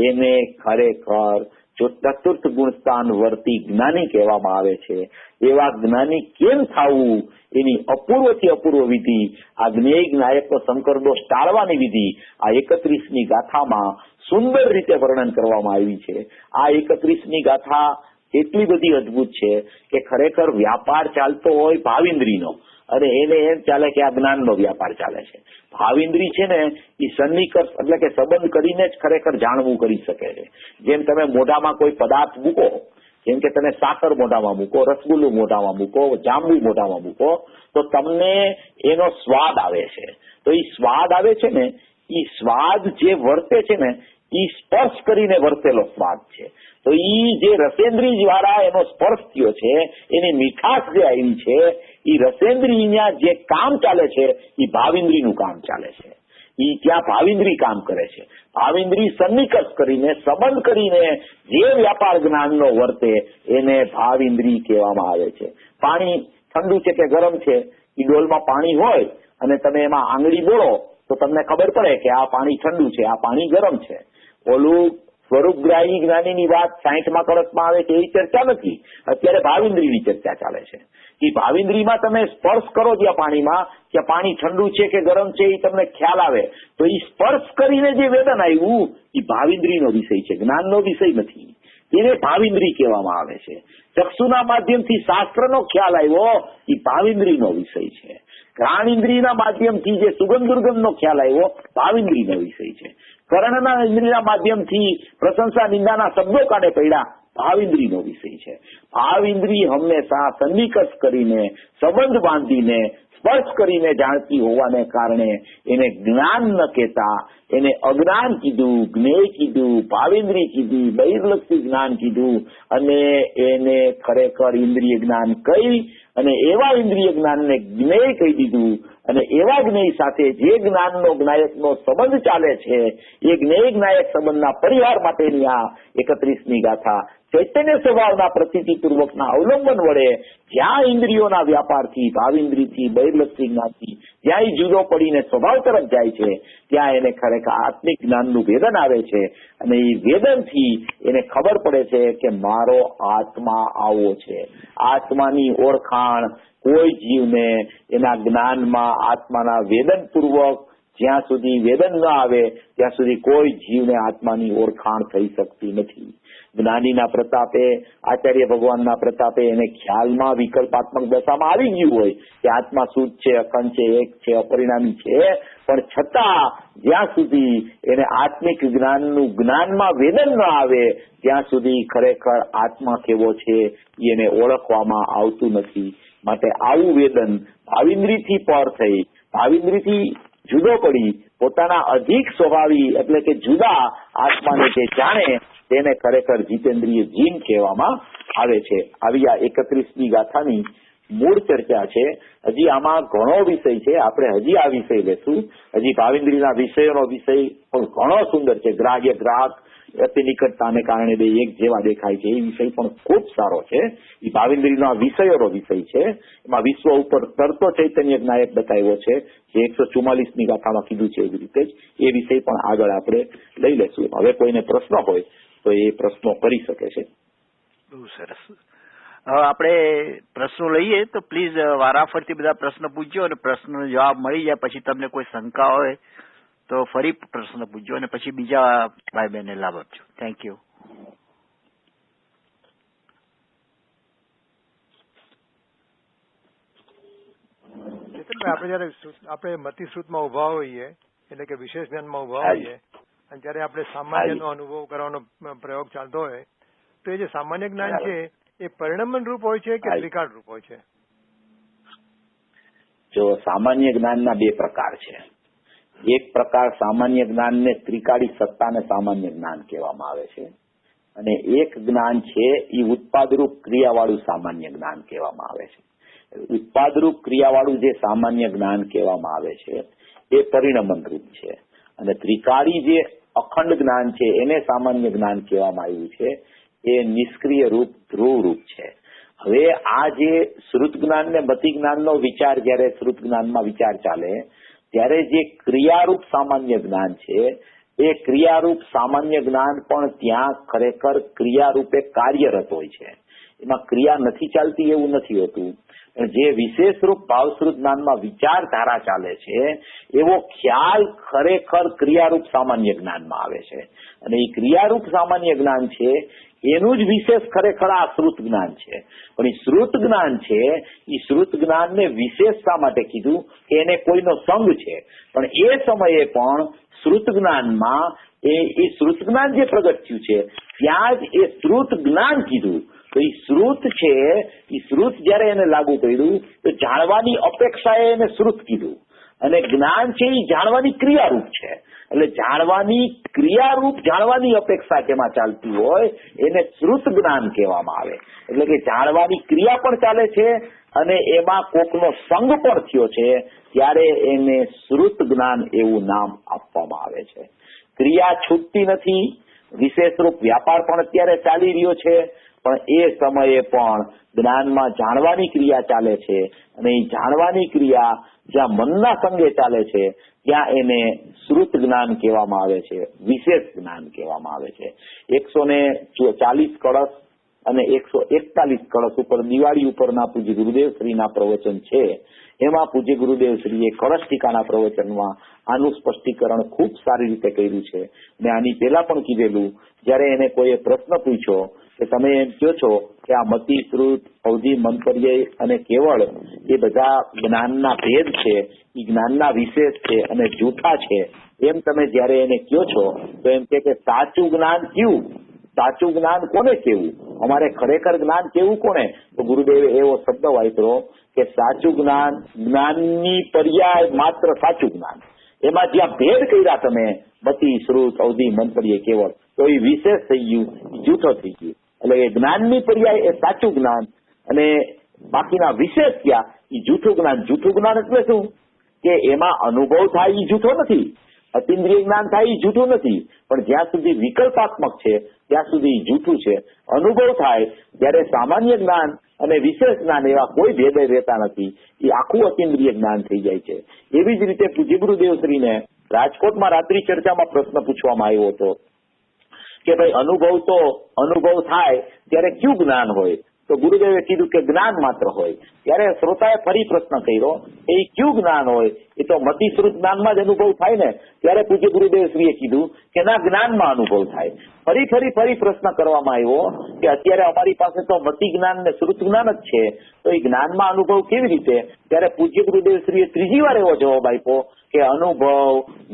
એને ખરેખર જો ચતુર્થ ગુણસ્થાન વર્તી જ્ઞાની કહેવામાં આવે છે. એવા જ્ઞાની કેમ થવું એની અપૂર્વથી અપૂર્વ વિધિ, આ જ્ઞેય જ્ઞાયકનો સંકર દોષ ટાળવાની વિધિ આ 31મી ગાથામાં સુંદર રીતે વર્ણન કરવામાં આવી છે. આ 31મી ગાથા એટલી બધી અદભુત છે કે ખરેખર વ્યાપાર ચાલતો હોય ભાવિન્દ્રીનો અને એને એમ ચાલે કે આ જ્ઞાનનો વ્યાપાર ચાલે છે. ભાવિન્દ્રી છે ને એ સન્નિકર્ષ એટલે કે સંબંધ કરીને જ ખરેખર જાણવું કરી શકે છે. જેમ તમે મોઢામાં કોઈ પદાર્થ મૂકો, જેમ કે તમે સાકર મોઢામાં મૂકો, રસગુલ્લું મોઢામાં મૂકો, જાંબુ મોઢામાં મૂકો તો તમને એનો સ્વાદ આવે છે. તો એ સ્વાદ આવે છે ને એ સ્વાદ જે વર્તે છે ને એ સ્પર્શ કરીને વર્તેલો સ્વાદ છે. તો ઈ જે રસેન્દ્રિય દ્વારા એનો સ્પર્શ થયો છે એની મીઠાશ જે આવી છે એ રસેન્દ્રિયના જે કામ ચાલે છે એ ભાવિન્દ્રીનું કામ ચાલે છે. ઈ ત્યાં ભાવિન્દ્રી કામ કરે છે. ભાવિન્દ્રી સન્નિકર્ષ કરીને સંબંધ કરીને જે વ્યાપાર જ્ઞાનનો વર્તે એને ભાવિન્દ્રી કહેવામાં આવે છે. પાણી ઠંડુ છે કે ગરમ છે એ ડોલમાં પાણી હોય અને તમે એમાં આંગળી બોળો તો તમને ખબર પડે કે આ પાણી ઠંડુ છે, આ પાણી ગરમ છે. ઓલું સ્વરૂપગ્રાહી જ્ઞાનીની વાત 60મા કળશમાં આવે છે એ ચર્ચા નથી, અત્યારે ભાવિન્દ્રીની ચર્ચા ચાલે છે. એ ભાવિન્દ્રીમાં તમે સ્પર્શ કરો જ્યાં પાણીમાં કે પાણી ઠંડુ છે કે ગરમ છે એ તમને ખ્યાલ આવે તો એ સ્પર્શ કરીને જે વેદન આવ્યું એ ભાવિન્દ્રીનો વિષય છે, જ્ઞાનનો વિષય નથી. એને ભાવિન્દ્રી કહેવામાં આવે છે. ચક્ષુના માધ્યમથી શાસ્ત્રનો ખ્યાલ આવ્યો એ ભાવિન્દ્રીનો વિષય છે. ઘ્રાણ ઇન્દ્રિયના માધ્યમથી જે સુગંધ દુર્ગંધનો ખ્યાલ આવ્યો ભાવિન્દ્રીનો વિષય છે. કર્ણના ઇન્દ્રિયના માધ્યમથી પ્રશંસા નિંદાના શબ્દો કાઢે પડ્યા ભાવિન્દ્રીનો વિષય છે. ભાવિન્દ્રી હંમેશા સન્નિકર્ષ કરીને સંબંધ બાંધીને સ્પર્શ કરીને જાણતી હોવાને કારણે એને જ્ઞાન ન કહેતા એને અજ્ઞાન કીધું, જ્ઞેય કીધું, ભાવિન્દ્રી કીધી, બહિર્લક્ષી જ્ઞાન કીધું અને એને ખરેખર ઇન્દ્રિય જ્ઞાન કહી અને એવા ઇન્દ્રિય જ્ઞાનને જ્ઞેય કહી દીધું અને એવા જ્ઞેય સાથે જે જ્ઞાનનો જ્ઞાયકનો સંબંધ ચાલે છે એ જ્ઞેય જ્ઞાયક સંબંધના પરિહાર માટેની આ 31મી ગાથા ચૈતન્ય સ્વભાવના પ્રતીતિપૂર્વકના અવલંબન વડે જ્યાં ઇન્દ્રિયોના વ્યાપારથી, ભાવિન્દ્રીથી, બહિર્લક્ષી જ્ઞાનથી જ્યાં એ જુદો પડીને સ્વભાવ તરફ જાય છે ત્યાં એને ખરેખર આત્મિક જ્ઞાનનું વેદન આવે છે અને એ વેદનથી એને ખબર પડે છે કે મારો આત્મા આવો છે. આત્માની ઓળખાણ કોઈ જીવને એના જ્ઞાનમાં આત્માના વેદનપૂર્વક જ્યાં સુધી વેદન ન આવે ત્યાં સુધી કોઈ જીવને આત્માની ઓળખાણ થઈ શકતી નથી. જ્ઞાનીના પ્રતાપે, આચાર્ય ભગવાનના પ્રતાપે એને ખ્યાલમાં વિકલ્પાત્મક દશામાં આવી ગયું હોય કે આત્મા શુદ્ધ છે, અખંડ છે, એક છે, અપરિણામી છે, પણ છતાં જ્યાં સુધી એને આત્મિક જ્ઞાનનું જ્ઞાનમાં વેદન ન આવે ત્યાં સુધી ખરેખર આત્મા કેવો છે એને ઓળખવામાં આવતું નથી. માટે આવું વેદન ભાવિન્દ્રીથી પર થઈ, ભાવિન્દ્રીથી જુદો પડી પોતાના અધિક સ્વભાવી એટલે કે જુદા આત્માને જે જાણે તેને ખરેખર જીતેન્દ્રિય જીન કહેવામાં આવે છે. આવી આ 31મી ગાથાની મૂળ ચર્ચા છે. હજી આમાં ઘણો વિષય છે, આપણે હજી આ વિષય લેશું. હજી ભાવિન્દ્રીના વિષયોનો વિષય પણ ઘણો સુંદર છે. ગ્રાહ્ય ગ્રાહક અતિ નિકટતાને કારણે બે એક જેવા દેખાય છે એ વિષય પણ ખૂબ સારો છે. એ ભાવિન્દ્રીના વિષયોનો વિષય છે. એમાં વિશ્વ ઉપર તરતો ચૈતન્ય નાયક બતાવ્યો છે જે 144મી ગાથામાં કીધું છે એવી રીતે જ એ વિષય પણ આગળ આપણે લઈ લેશું. હવે કોઈને પ્રશ્ન હોય તો એ પ્રશ્નો કરી શકે છે. બહુ સરસ. હવે આપણે પ્રશ્નો લઈએ તો પ્લીઝ વારાફરતી બધા પ્રશ્ન પૂછજો અને પ્રશ્નનો જવાબ મળી જાય પછી તમને કોઈ શંકા હોય તો ફરી પ્રશ્ન પૂછજો અને પછી બીજા ભાઈ બહેનને લાભ આપજો. Thank you. આપણે જયારે આપણે મતિશ્રુતમાં ઉભા હોઈએ એટલે કે વિશેષ જ્ઞાનમાં ઉભા હોઈએ અને જયારે આપણે સામાન્યનો અનુભવ કરવાનો પ્રયોગ ચાલતો હોય તો એ જે સામાન્ય જ્ઞાન છે એ પરિણમન રૂપ હોય છે કે ત્રિકાળ રૂપ હોય છે? જો સામાન્ય જ્ઞાનના બે પ્રકાર છે. એક પ્રકાર સામાન્ય જ્ઞાનને ત્રિકાળી સત્તાને સામાન્ય જ્ઞાન કહેવામાં આવે છે અને એક જ્ઞાન છે એ ઉત્પાદરૂપ ક્રિયાવાળું સામાન્ય જ્ઞાન કહેવામાં આવે છે. ઉત્પાદરૂપ ક્રિયાવાળું જે સામાન્ય જ્ઞાન કહેવામાં આવે છે એ પરિણમન રૂપ છે અને ત્રિકાળી જે અખંડ જ્ઞાન છે એને સામાન્ય જ્ઞાન કહેવામાં આવ્યું છે. એ નિષ્ક્રિય રૂપ ધ્રુવ રૂપ છે. હવે આ જે શ્રુત જ્ઞાન ને મતિ જ્ઞાનનો વિચાર જયારે શ્રુત જ્ઞાનમાં વિચાર ચાલે ત્યારે જે ક્રિયારૂપ સામાન્ય જ્ઞાન છે એ ક્રિયારૂપ સામાન્ય જ્ઞાન પણ ત્યાં ખરેખર ક્રિયારૂપે કાર્યરત હોય છે. એમાં ક્રિયા નથી ચાલતી એવું નથી હોતું. જે વિશેષ રૂપ ભાવશ્રુત જ્ઞાનમાં વિચારધારા ચાલે છે એવો ખ્યાલ ખરેખર ક્રિયારૂપ સામાન્ય જ્ઞાનમાં આવે છે અને એ ક્રિયારૂપ સામાન્ય જ્ઞાન છે એનું જ વિશેષ ખરેખર આ શ્રુત જ્ઞાન છે. પણ એ શ્રુત જ્ઞાન છે એ શ્રુત જ્ઞાનને વિશેષ શા માટે કીધું કે એને કોઈનો સંગ છે પણ એ સમયે પણ શ્રુત જ્ઞાનમાં એ શ્રુત જ્ઞાન જે પ્રગટ થયું છે ત્યાં જ એ શ્રુત જ્ઞાન કીધું. તો એ શ્રુત છે એ શ્રુત જયારે એને લાગુ કર્યું તો જાણવાની અપેક્ષાએ એને શ્રુત કીધું અને જ્ઞાન છે એ જાણવાની ક્રિયારૂપ છે. એટલે જાણવાની ક્રિયારૂપ જાણવાની અપેક્ષા જેમાં ચાલતી હોય એને શ્રુત જ્ઞાન કહેવામાં આવે. એટલે કે જાણવાની ક્રિયા પણ ચાલે છે અને એમાં કોકનો સંગ પણ થયો છે ત્યારે એને શ્રુત જ્ઞાન એવું નામ આપવામાં આવે છે. ક્રિયા છૂટતી નથી. વિશેષ રૂપ વ્યાપાર પણ અત્યારે ચાલી રહ્યો છે પણ એ સમયે પણ જ્ઞાનમાં જાણવાની ક્રિયા ચાલે છે અને એ જાણવાની ક્રિયા જ્યાં મનના સંગે ચાલે છે ત્યાં એને શ્રુત જ્ઞાન કહેવામાં આવે છે, વિશેષ જ્ઞાન કહેવામાં આવે છે. 140 કળશ અને 141 કળશ ઉપર દિવાળી ઉપરના પૂજ્ય ગુરુદેવ શ્રીના પ્રવચન છે. એમાં પૂજ્ય ગુરુદેવ શ્રીએ કળશ ટીકાના પ્રવચનમાં આનું સ્પષ્ટીકરણ ખૂબ સારી રીતે કર્યું છે. અને આની પહેલા પણ કીધેલું જયારે એને કોઈએ પ્રશ્ન પૂછ્યો કે તમે એમ કહો છો કે આ મતિ, શ્રુત, અવધિ, મંતપર્યય અને કેવળ એ બધા જ્ઞાનના ભેદ છે, એ જ્ઞાનના વિશેષ છે અને જૂઠા છે એમ તમે જયારે એને કહો છો તો એમ કે સાચું જ્ઞાન કયું? સાચું જ્ઞાન કોને કેવું? અમારે ખરેખર જ્ઞાન કેવું કોને? તો ગુરુદેવે એવો શબ્દ વાપર્યો કે સાચું જ્ઞાન, જ્ઞાનની પર્યાય માત્ર સાચું જ્ઞાન. એમાં જ્યાં ભેદ કર્યા તમે મતિ, શ્રુત, અવધિ, મંતપર્યય, કેવળ તો એ વિશેષ થઈ ગયું, જૂઠો થઈ ગયું. એટલે એ જ્ઞાનની પર્યાય એ સાચું જ્ઞાન અને બાકીના વિશેષ ક્યાં એ જૂઠું જ્ઞાન. જૂઠું જ્ઞાન એટલે શું કે એમાં અનુભવ થાય એ જૂઠો નથી, અતિન્દ્રિય જ્ઞાન થાય એ જૂઠું નથી, પણ જ્યાં સુધી વિકલ્પાત્મક છે ત્યાં સુધી જૂઠું છે. અનુભવ થાય ત્યારે સામાન્ય જ્ઞાન અને વિશેષ જ્ઞાન એવા કોઈ ભેદ રહેતા નથી, એ આખું અતિન્દ્રિય જ્ઞાન થઈ જાય છે. એવી જ રીતે પૂજ્ય ગુરુદેવશ્રીને રાજકોટમાં રાત્રિ ચર્ચામાં પ્રશ્ન પૂછવામાં આવ્યો હતો કે ભાઈ અનુભવ થાય ત્યારે કયું જ્ઞાન હોય? તો ગુરુદેવે કીધું કે જ્ઞાન માત્ર હોય. ત્યારે શ્રોતાએ ફરી પ્રશ્ન કર્યો એ કયું જ્ઞાન હોય? એ તો મતિશ્રુત જ્ઞાનમાં જ અનુભવ થાય ને. ત્યારે પૂજ્ય ગુરુદેવશ્રીએ કીધું કે ના જ્ઞાનમાં અનુભવ થાય. ફરી પ્રશ્ન કરવામાં આવ્યો કે અત્યારે અમારી પાસે તો મતિ જ્ઞાન ને શ્રુત જ્ઞાન જ છે, તો એ જ્ઞાનમાં અનુભવ કેવી રીતે? ત્યારે પૂજ્ય ગુરુદેવશ્રીએ ત્રીજી વાર એવો જવાબ આપ્યો કે અનુભવ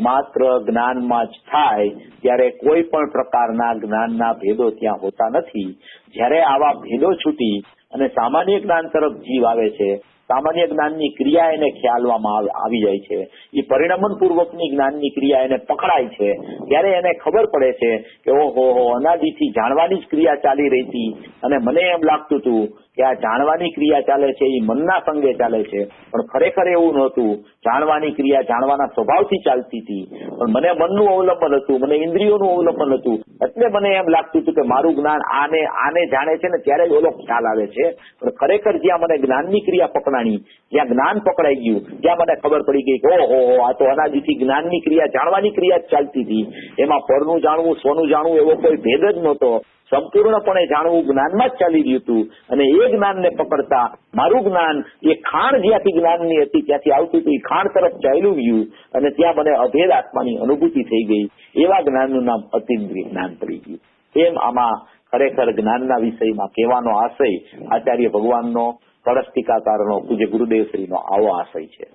માત્ર જ્ઞાનમાં જ થાય, ત્યારે કોઈ પણ પ્રકારના જ્ઞાનના ભેદો ત્યાં હોતા નથી. જ્યારે આવા ભેદો છૂટી અને સામાન્ય જ્ઞાન તરફ જીવ આવે છે, સામાન્ય જ્ઞાનની ક્રિયા એને ખ્યાલવામાં આવી જાય છે, એ પરિણમન પૂર્વકની જ્ઞાનની ક્રિયા એને પકડાય છે, ત્યારે એને ખબર પડે છે કે ઓહો અનાદિથી જાણવાની જ ક્રિયા ચાલી રહી હતી અને મને એમ લાગતું હતું કે આ જાણવાની ક્રિયા ચાલે છે એ મનના સંગે ચાલે છે, પણ ખરેખર એવું નહોતું. જાણવાની ક્રિયા જાણવાના સ્વભાવથી ચાલતી હતી, પણ મને મનનું અવલંબન હતું, મને ઇન્દ્રિયોનું અવલંબન હતું, એટલે મને એમ લાગતું હતું કે મારું જ્ઞાન આને જાણે છે ને ત્યારે જ ઓલો ખ્યાલ આવે છે. પણ ખરેખર જ્યાં મને જ્ઞાનની ક્રિયા પકડાણી, જ્યાં જ્ઞાન પકડાઈ ગયું, ત્યાં મને ખબર પડી ગઈ કે ઓહો આ તો અનાદિથી જ્ઞાનની ક્રિયા જાણવાની ક્રિયા જ ચાલતી હતી. એમાં પરનું જાણવું સ્વનું જાણવું એવો કોઈ ભેદ જ નહોતો. સંપૂર્ણપણે જાણવું જ્ઞાનમાં જ ચાલી રહ્યું હતું. અને એ જ્ઞાનને પકડતા મારું જ્ઞાન એ ખાણ જ્યાંથી જ્ઞાનની હતી ત્યાંથી આવતું હતું, એ ખાણ તરફ ચાલ્યું ગયું અને ત્યાં મને અભેદ આત્માની અનુભૂતિ થઈ ગઈ. એવા જ્ઞાનનું નામ અતિન્દ્રિય જ્ઞાન પડી ગયું. એમ આમાં ખરેખર જ્ઞાનના વિષયમાં કહેવાનો આશય આચાર્ય ભગવાનનો, કળશટીકાકારનો, પૂજ્ય ગુરુદેવશ્રીનો આવો આશય છે.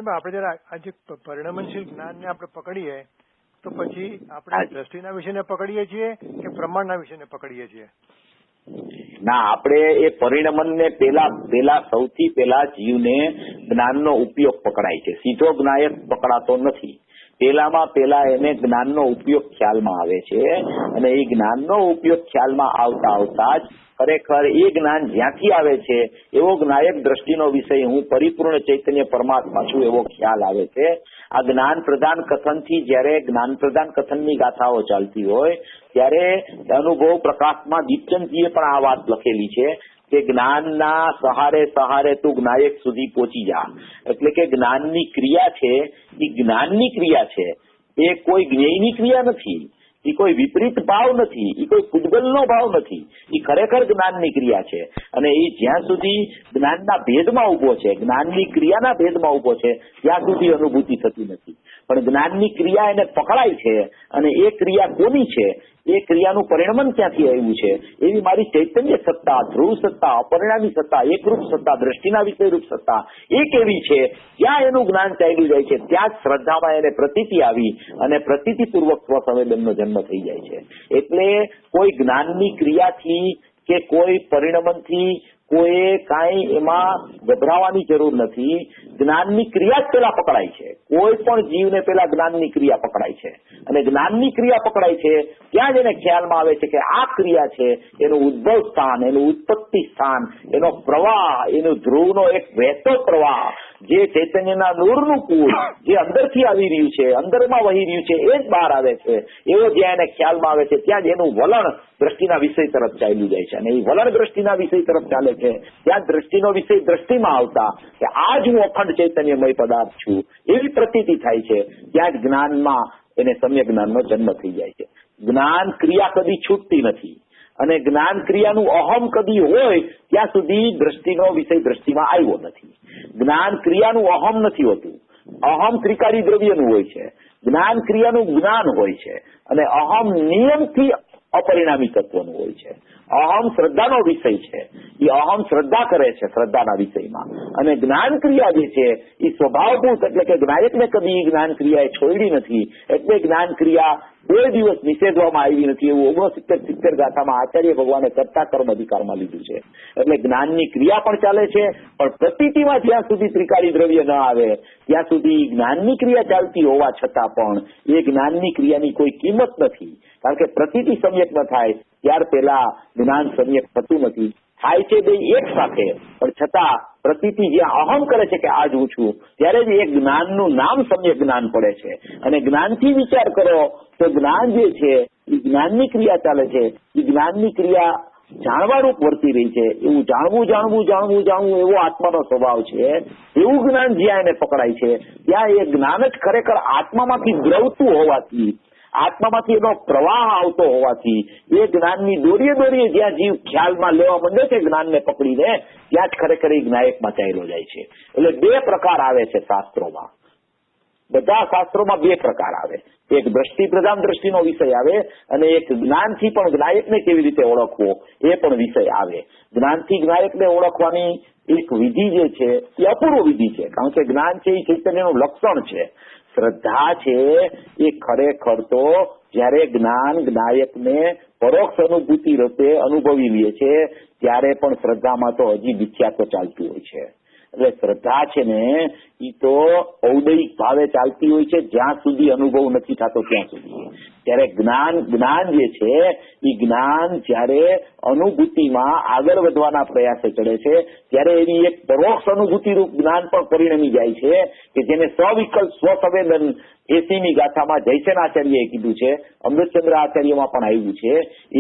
આપણે જરા આજે પરિણમનશીલ જ્ઞાનને આપણે પકડીએ તો પછી આપણે દ્રષ્ટિના વિષયને પકડીએ છીએ કે પ્રમાણના વિષયને પકડીએ છીએ? ના, આપણે એ પરિણમનને પેલા સૌથી પહેલા જીવને જ્ઞાનનો ઉપયોગ પકડાય છે. સીધો જ્ઞાયક પકડાતો નથી. પેલા એને જ્ઞાનનો ઉપયોગ ખ્યાલમાં આવે છે અને એ જ્ઞાનનો ઉપયોગ ખ્યાલમાં આવતા જ ખરેખર એ જ્ઞાન જ્યાંથી આવે છે એવો જ્ઞાયક દ્રષ્ટિનો વિષય હું પરિપૂર્ણ ચૈતન્ય પરમાત્મા છું એવો ખ્યાલ આવે છે. આ જ્ઞાન પ્રદાન કથનથી જ્યારે જ્ઞાન પ્રદાન કથનની ગાથાઓ ચાલતી હોય ત્યારે અનુભવ પ્રકાશમાં દીપચંદજીએ પણ આ વાત લખેલી છે કે જ્ઞાનના સહારે તું જ્ઞાયક સુધી પહોંચી જા. એટલે કે જ્ઞાનની ક્રિયા છે એ જ્ઞાનની ક્રિયા છે, એ કોઈ જ્ઞેયની ક્રિયા નથી, એ કોઈ વિપરીત ભાવ નથી, એ કોઈ પૂતગલનો ભાવ નથી, એ ખરેખર જ્ઞાનની ક્રિયા છે. અને એ જ્યાં સુધી જ્ઞાનના ભેદમાં ઉભો છે, જ્ઞાનની ક્રિયાના ભેદમાં ઉભો છે, ત્યાં સુધી અનુભૂતિ થતી નથી. પણ જ્ઞાનની ક્રિયા એને પકડાય છે અને એ ક્રિયા કોની છે, એ ક્રિયાનું પરિણમન ક્યાંથી આવ્યું છે, એવી મારી ચૈતન્ય સત્તા, ધ્રુવ સત્તા, અપરિણામી સત્તા, એકરૂપ સત્તા, દ્રષ્ટિના વિષયરૂપ સત્તા એ કેવી છે, ત્યાં એનું જ્ઞાન ચાલ્યું જાય છે. ત્યાં જ શ્રદ્ધામાં એને પ્રતીતિ આવી અને પ્રતીતિપૂર્વક સ્વસંવેદનનો જન્મ થઈ જાય છે. એટલે કોઈ જ્ઞાનની ક્રિયાથી કે કોઈ પરિણમનથી કોઈ કાંઈ એમાં ગભરાવાની જરૂર નથી. જ્ઞાનની ક્રિયા જ પેલા પકડાય છે. કોઈ પણ જીવને પેલા જ્ઞાનની ક્રિયા પકડાય છે અને જ્ઞાનની ક્રિયા પકડાય છે ત્યાં જ એને ખ્યાલમાં આવે છે કે આ ક્રિયા છે એનું ઉદ્ભવ સ્થાન, એનું ઉત્પત્તિ સ્થાન, એનો પ્રવાહ, એનું ધ્રુવનો એક વહેતો પ્રવાહ, જે ચૈતન્યના નૂરનું કુળ જે અંદરથી આવી રહ્યું છે, અંદરમાં વહી રહ્યું છે, એ જ બહાર આવે છે. એવો જ્યાં એને ખ્યાલમાં આવે છે ત્યાં જ એનું વલણ દ્રષ્ટિના વિષય તરફ ચાલ્યું જાય છે. અને એ વલણ દ્રષ્ટિના વિષય તરફ ચાલે છે ત્યાં દ્રષ્ટિનો વિષય દ્રષ્ટિમાં આવતા કે આ જ હું અખંડ ચૈતન્યમય પદાર્થ છું એવી પ્રતીતિ થાય છે. ત્યાં જ જ્ઞાનમાં એને સમ્યક જ્ઞાનનો જન્મ થઈ જાય છે. જ્ઞાન ક્રિયા કદી છૂટતી નથી અને જ્ઞાન ક્રિયાનું અહમ કદી હોય ત્યાં સુધી દ્રષ્ટિનો વિષય દ્રષ્ટિમાં આવ્યો નથી. જ્ઞાન ક્રિયાનું અહમ નથી હોતું. અહમ ત્રિકારી દ્રવ્યનું હોય છે, જ્ઞાન ક્રિયાનું જ્ઞાન હોય છે અને અહમ નિયમથી અપરિણામી તત્વનું હોય છે. અહમ શ્રદ્ધાનો વિષય છે, એ અહમ શ્રદ્ધા કરે છે શ્રદ્ધાના વિષયમાં. અને જ્ઞાન ક્રિયા જે છે એ સ્વભાવભૂત, એટલે કે જ્ઞાયકને કદી જ્ઞાન ક્રિયાએ છોડી નથી, એટલે જ્ઞાન ક્રિયા કોઈ દિવસ નિષેધવામાં આવી નથી. એવું 69-70 ગાથામાં આચાર્ય ભગવાને કર્તા કર્મ અધિકારમાં લીધું છે. એટલે જ્ઞાનની ક્રિયા પણ ચાલે છે, પણ પ્રતીતિમાં જ્યાં સુધી ત્રિકારી દ્રવ્ય ન આવે ત્યાં સુધી જ્ઞાનની ક્રિયા ચાલતી હોવા છતાં પણ એ જ્ઞાનની ક્રિયાની કોઈ કિંમત નથી. કારણ કે પ્રતીતિ સમ્યક ન થાય ત્યાર પહેલા જ્ઞાન સમ્યક થતું નથી. થાય છે બે એક સાથે, પણ છતાં પ્રતીતિ જ્યાં અહમ કરે છે કે આ જ હું છું ત્યારે જ એ જ્ઞાનનું નામ સમ્યક જ્ઞાન પડે છે. અને જ્ઞાનથી વિચાર કરો તો જ્ઞાન જે છે એ જ્ઞાનની ક્રિયા ચાલે છે, એ જ્ઞાનની ક્રિયા જાણવારૂપ વર્તી રહી છે. એવું જાણવું એવો આત્માનો સ્વભાવ છે. એવું જ્ઞાન જ્યાં એને પકડાય છે ત્યાં એ જ્ઞાન જ ખરેખર આત્મામાંથી દ્રવતું હોવાથી આત્મામાંથી એનો પ્રવાહ આવતો હોવાથી એ જ્ઞાનની દોરીએ જ્યાં જીવ ખ્યાલમાં લેવા માંડે છે જ્ઞાનને પકડીને, ત્યાં જ ખરેખર એ જ્ઞાયકમાં ચાલ્યો જાય છે. એટલે 2 પ્રકાર આવે છે શાસ્ત્રોમાં. બધા શાસ્ત્રોમાં 2 પ્રકાર આવે. એક દ્રષ્ટિ પ્રધાન દ્રષ્ટિનો વિષય આવે અને એક જ્ઞાનથી પણ જ્ઞાયકને કેવી રીતે ઓળખવો એ પણ વિષય આવે. જ્ઞાનથી જ્ઞાયકને ઓળખવાની એક વિધિ જે છે એ અપૂર્વ વિધિ છે, કારણ કે જ્ઞાન છે એ ચૈતન્યનું લક્ષણ છે. શ્રદ્ધા છે એ ખરેખર તો જ્યારે જ્ઞાન જ્ઞાયકને પરોક્ષ અનુભૂતિ રૂપે અનુભવી લે છે ત્યારે પણ શ્રદ્ધામાં તો હજી વિખ્યાતો ચાલતી હોય છે. એટલે શ્રદ્ધા છે ને એ તો ઔદયિક ભાવે ચાલતી હોય છે જ્યાં સુધી અનુભવ નથી થતો ત્યાં સુધી. ત્યારે જ્ઞાન જે છે એ જ્ઞાન જ્યારે અનુભૂતિમાં આગળ વધવાના પ્રયાસે ચડે છે ત્યારે એની એક પરોક્ષ અનુભૂતિ રૂપ જ્ઞાન પણ પરિણમી જાય છે કે જેને સ્વવિકલ્પ સ્વસંવેદન 80મી ગાથામાં જયસેનાચાર્યએ કીધું છે, અમૃતચંદ્ર આચાર્યમાં પણ આવ્યું છે.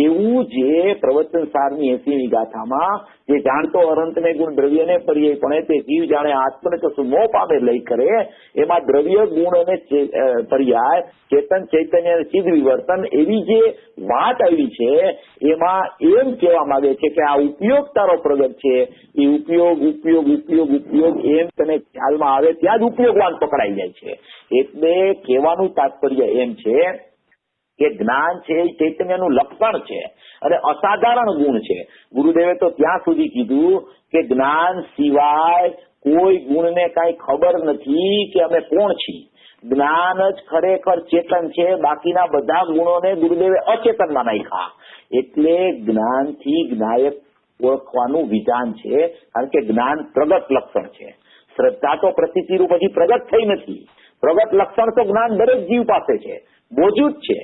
એવું જે પ્રવચન સારની 80મી ગાથામાં જે જાણતો અનંતને ગુણ દ્રવ્યને પર્યાય પણ તે જીવ જાણે આત્મને તો મોહ પામે લઈ કરે, એમાં દ્રવ્ય ગુણ અને પર્યાય ચેતન ચૈતન્ય અને ચિદ વિવર્તન એવી જે વાત આવી છે એમાં એમ કહેવા માંગે છે કે આ ઉપયોગ તારો પ્રગટ છે એ ઉપયોગ એમ તને ખ્યાલમાં આવે ત્યાં જ ઉપયોગવાન પકડાઈ જાય છે. એટલે કહેવાનું તાત્પર્ય એમ છે કે જ્ઞાન છે એ ચૈતન્યનું લક્ષણ છે અને અસાધારણ ગુણ છે. ગુરુદેવે તો ત્યાં સુધી કીધું કે જ્ઞાન સિવાય કોઈ ગુણને કાંઈ ખબર નથી કે અમે કોણ છીએ. જ્ઞાન જ ખરેખર ચેતન છે, બાકીના બધા ગુણોને ગુરુદેવે અચેતનમાં નાખ્યા. એટલે જ્ઞાનથી જ્ઞાયક ઓળખવાનું વિધાન છે, કારણ કે જ્ઞાન પ્રગટ લક્ષણ છે. શ્રદ્ધા તો પ્રતિતિરૂપ હજી પ્રગટ થઈ નથી. પ્રગટ લક્ષણ તો જ્ઞાન દરેક જીવ પાસે છે, મોજૂદ છે,